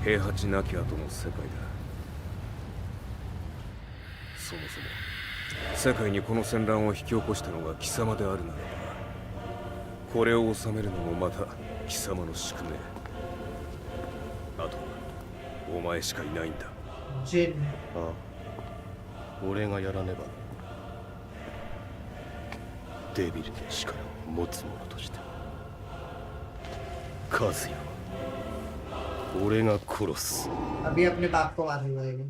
平八なき後の世界だ。そもそも世界にこの戦乱を引き起こしたのが貴様であるならばこれを収めるのもまた貴様の宿命。あとはお前しかいないんだ。ジン。ああ、俺がやらねば。デビルの力を持つ者として。カズヤは俺が殺す。अभी अपने बाप को मारने जाएगा।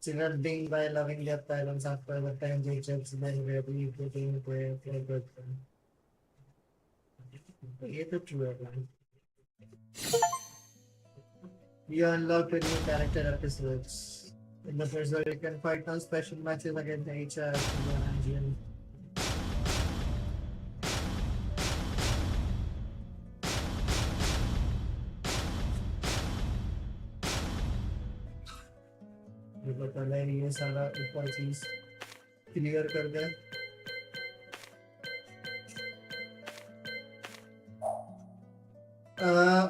Children being by loving their parents after the time they judge them really getting their good. ये तो true है भाई। You unlock the new character episodes. In the first one, you can fight on special matches against HR and GM. पहले ये सारा ऊपर चीज clear कर दे।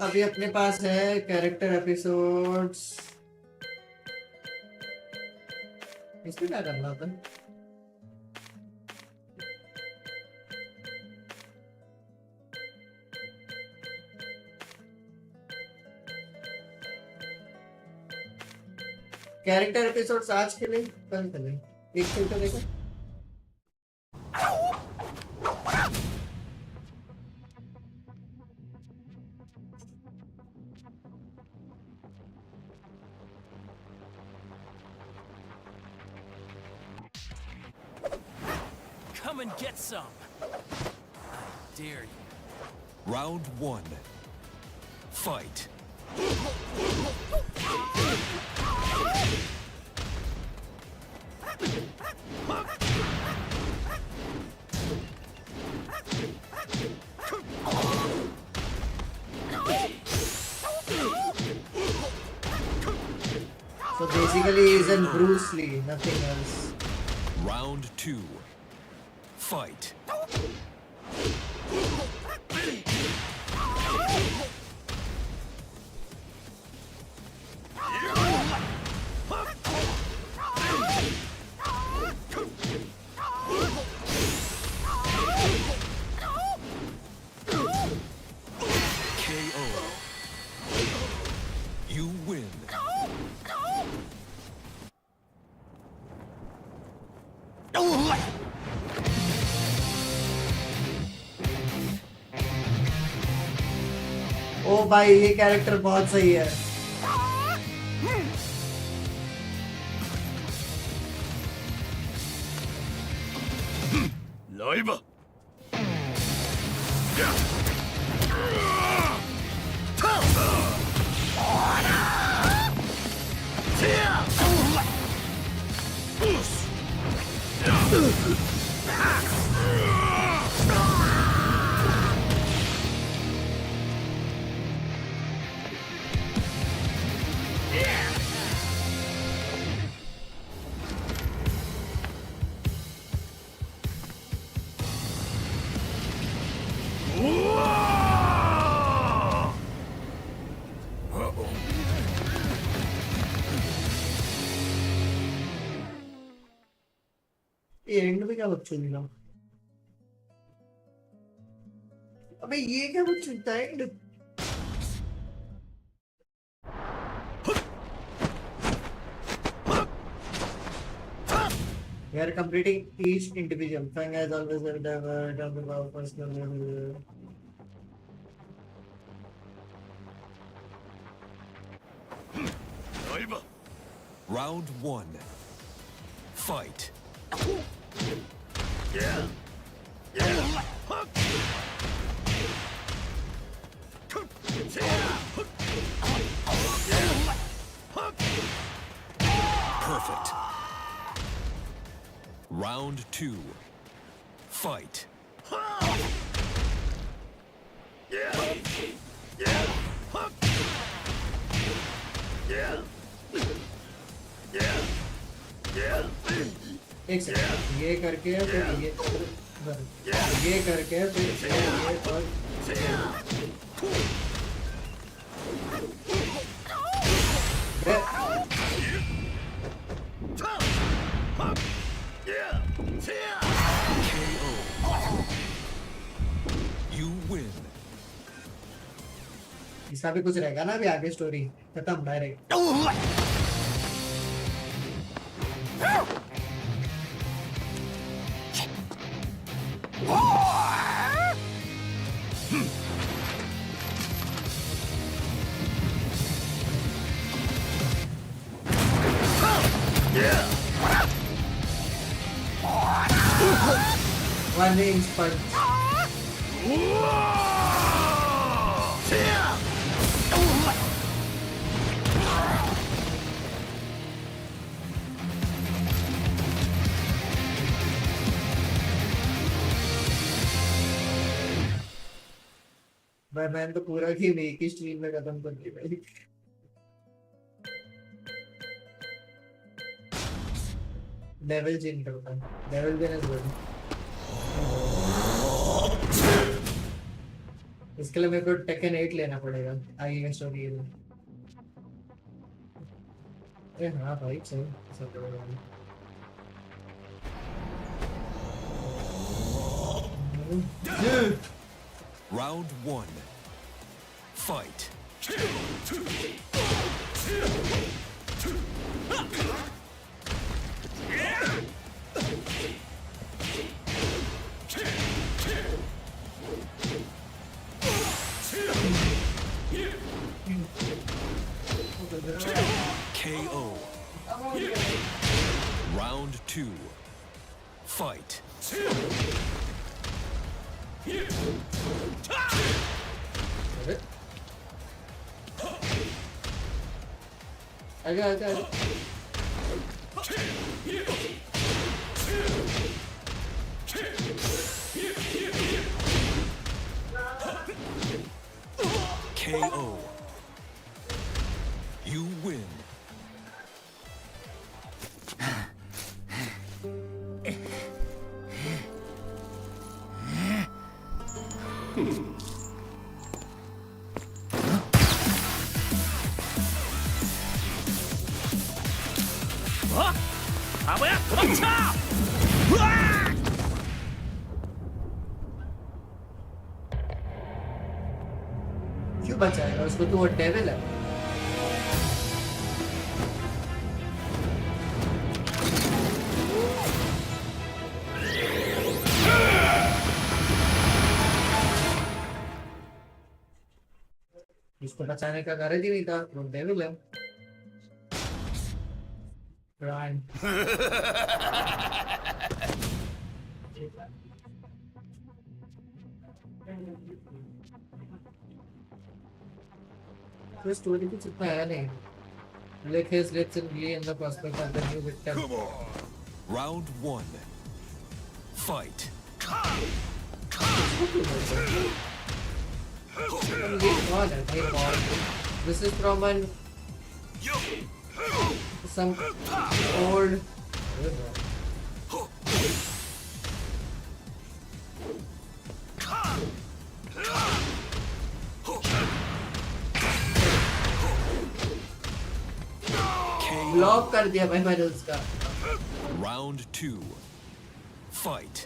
अभी अपने पास है कैरेक्टर एपिसोड्स। इसमें क्या करना था? कैरेक्टर एपिसोड्स आज के लिए कल के लिए एक फिल्टर देखो। Come and get some. I dare you. Round 1. Fight. So basically he's in Bruce Lee, nothing else. Round 2. Fight. You win. ओ भाई ये कैरेक्टर बहुत सही है। लाइबा ये एंड में क्या बच्चों मिला? अबे ये क्या बच्चों था and? We are completing each individual. Fang has always endeavored to develop personal level. Round 1. Fight. Perfect. Round 2. Fight. एक सेकंड ये करके फिर ये करके फिर ये और KO. इसका भी कुछ रहेगा ना अभी आगे स्टोरी खत्म डायरेक्ट One range punch. भाई मैंने तो पूरा गेम एक ही स्ट्रीम में खत्म कर दिया भाई लेवल चेंज करता है लेवल देने दो इसके लिए मेरे को टेकन 8 लेना पड़ेगा आगे का स्टोरी है अरे हाँ भाई सही सब बढ़िया Round 1. Fight. KO. Round 2. Fight. आगे KO. You win. 바보야 도망쳐! क्यों बचाएगा उसको तो वो डेविल है उसको बचाने का गरज ही नहीं था वो डेविल है Ryan. The story is इतना है नहीं. Like his literally in the prospect of the new victim. Come on. Round 1. Fight. This is from an some old block कर दिया भाई मैंने उसका Round 2. Fight.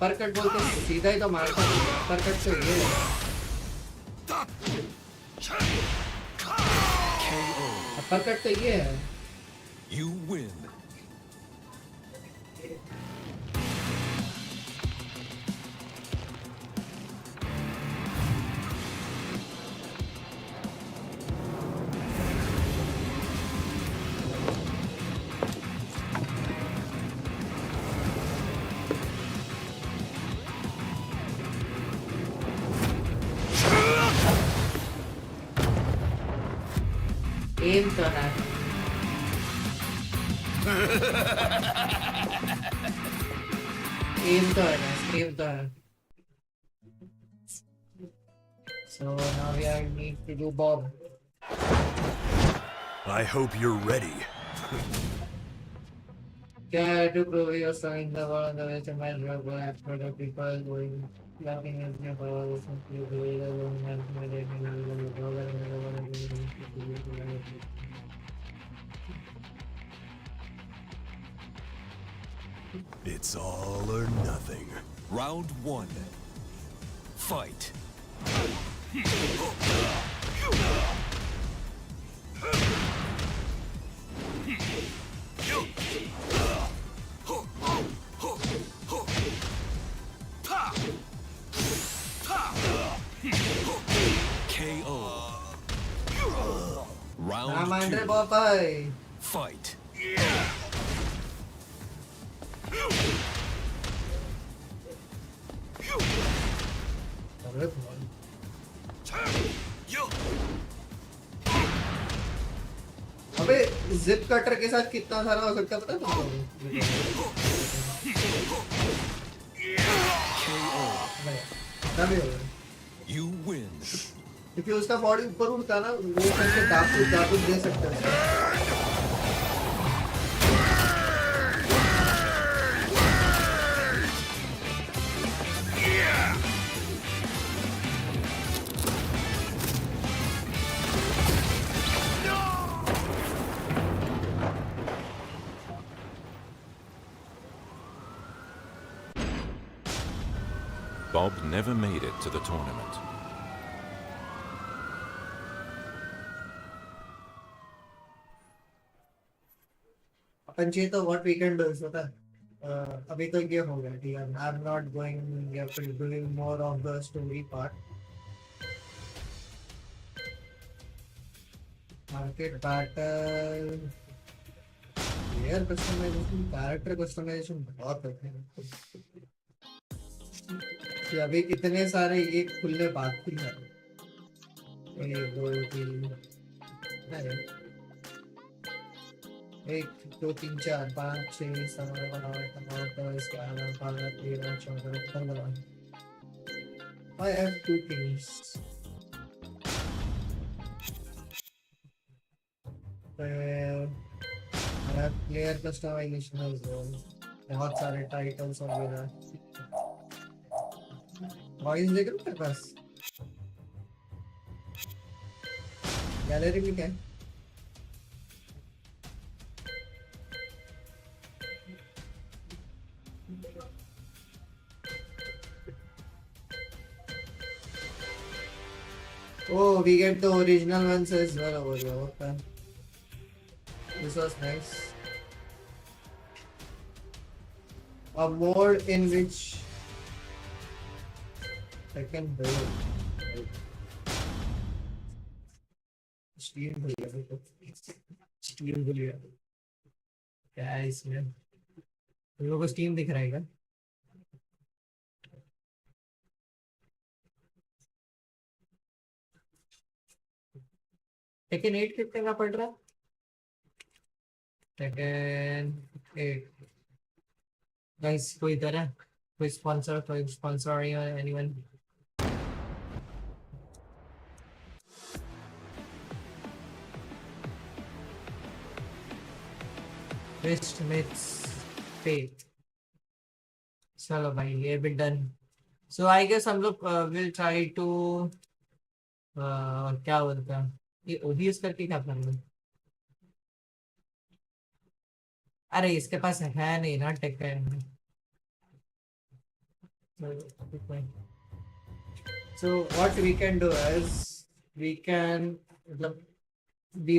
परकट बोलते सीधा ही तो मारता परकट से ये परकट तो ये है You win. एम तो है एम तो है एम तो है So now we are need to do Bob. I hope you're ready. Try to prove yourself in the world the way to my drug for the people going laughing at your powers and you do it alone and my day and I will go over and over and over. It's all or nothing. Round 1. Fight. KO. Round 2. Popeye. Fight. अबे zip cutter के साथ कितना सारा हो सकता है पता है तुमको? You win. क्योंकि उसका बॉडी ऊपर उठता ना वो करके दापू दे सकता है. Bob never made it to the tournament. अपन चाहिए तो what we can do is पता है अभी तो ये हो गया ठीक है. I'm not going after doing more of the story part. Market battle. Player customization, character customization बहुत है. कि अभी कितने सारे ये खुलने बाकी हैं. 1 2 3 1 2 3 4 5 6 7 8 9 10 11 12 13 14 15. I have 2 things. I have player customization as well. बहुत सारे टाइटल्स वगैरह. वॉइस देख रहे हो तेरे पास? गैलरी में क्या है? Oh, we get the original ones as well over here. Okay. This was nice. A mode in which I can build. Steam भूलिया. Steam भूलिया. क्या है इसमें? तुम लोगों को Steam दिख रहा है क्या? Tekken 8 कितने का पड़ रहा है? Tekken 8. Guys, कोई इधर है? कोई sponsor anyone? Wrist meets fate. चलो भाई ये भी done. So I guess हम लोग will try to क्या बोलते हैं ये OBS करके क्या करना है? अरे इसके पास है नहीं ना Tekken. So what we can do is we can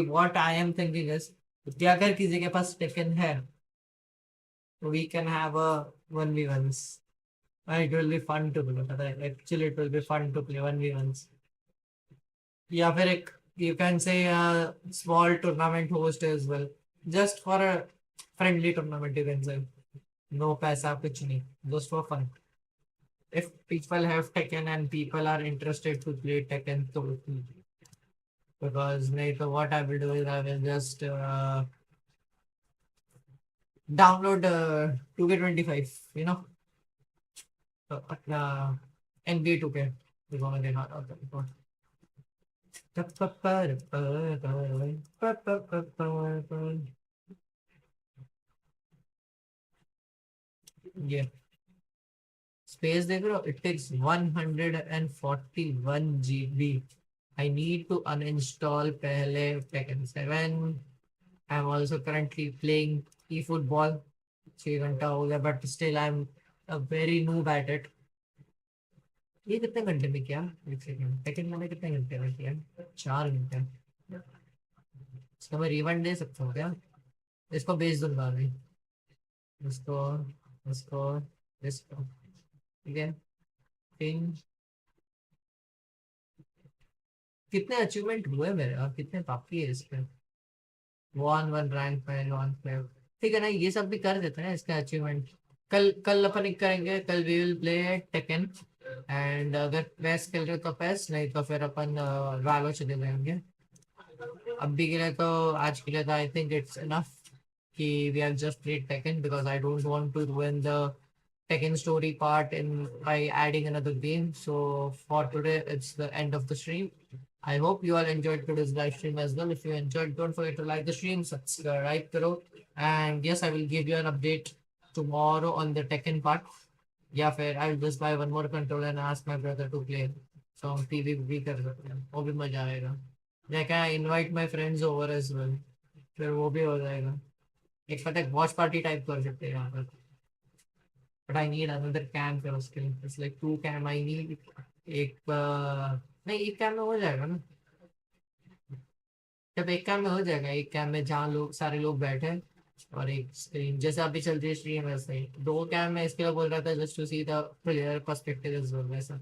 what I am thinking is अगर किसी के पास Tekken है we can have a 1v1s. It will be fun to play. Actually it will be fun to play 1v1s. या फिर एक you can say a small tournament host as well. Just for a friendly tournament you can say. No पैसा कुछ नहीं. Just for fun. If people have Tekken and people are interested to play Tekken, so because later what I will do is I will just download 2K25, you know, NBA 2K. We're gonna get hot out of yeah. Space देख रहे हो? It takes 141 GB. I need to uninstall पहले Tekken 7. I'm also currently playing eFootball. 6 घंटा हो गया, but still I am a very noob at it. ये कितने घंटे में किया? एक सेकंड, टेकन मैंने कितने घंटे में किया? 4 घंटे। इसका मैं रिवाइंड दे सकता हूँ क्या? इसको बेच दूंगा अभी, इसको इसको इसको, ठीक है। फिर कितने अचीवमेंट हुए मेरे और कितने बाकी है इसके? 1 रैंक में 1 ठीक है ना, ये सब भी कर देते हैं इसका अचीवमेंट। कल कल अपन एक करेंगे, कल we will play Tekken, and अगर पैस खेल रहे तो पैस, नहीं तो फिर अपन वालो चले जाएंगे। अभी के लिए तो, आज के लिए तो आई थिंक इट्स इनफ कि we have just played Tekken, because I don't want to ruin the Tekken story part in by adding another game. So for today, it's the end of the stream. I hope you all enjoyed today's live stream as well. If you enjoyed, don't forget to like the stream, subscribe karo, and yes, I will give you an update tomorrow on the Tekken part. Yeah, fair. I will just buy one more controller and ask my brother to play some PvP कर सकते हैं, वो भी मजा आएगा। मैं क्या, invite my friends over as well, फिर वो भी हो जाएगा। एक पता है वॉच पार्टी टाइप कर सकते हैं यहाँ पर। But I need another cam for उसके लिए। It's like 2 cam I need। एक नहीं, एक कैम में हो जाएगा ना? जब एक कैम में हो जाएगा, एक कैम में जहाँ लोग सारे लोग बैठे हैं, और एक स्क्रीन जैसे अभी चल रही है स्ट्रीम वैसे ही 2 कैम में इसके लिए बोल रहा था, just to see the player perspective is well. वैसा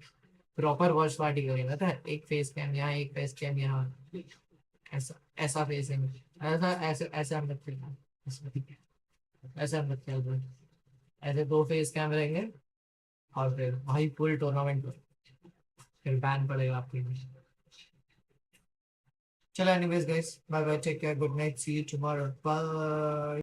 प्रॉपर वॉच पार्टी करेगा था, एक फेस कैम यहाँ, एक फेस कैम यहाँ, ऐसा ऐसा फेसिंग, ऐसा ऐसा ऐसा मत खेलना, ऐसा मत खेल, ऐसे 2 फेस कैम रहेंगे, और फिर भाई पूरी टूर्नामेंट फिर बैन पड़ेगा आपके लिए। चलो anyways guys, bye bye, take care, good night, see you tomorrow, bye.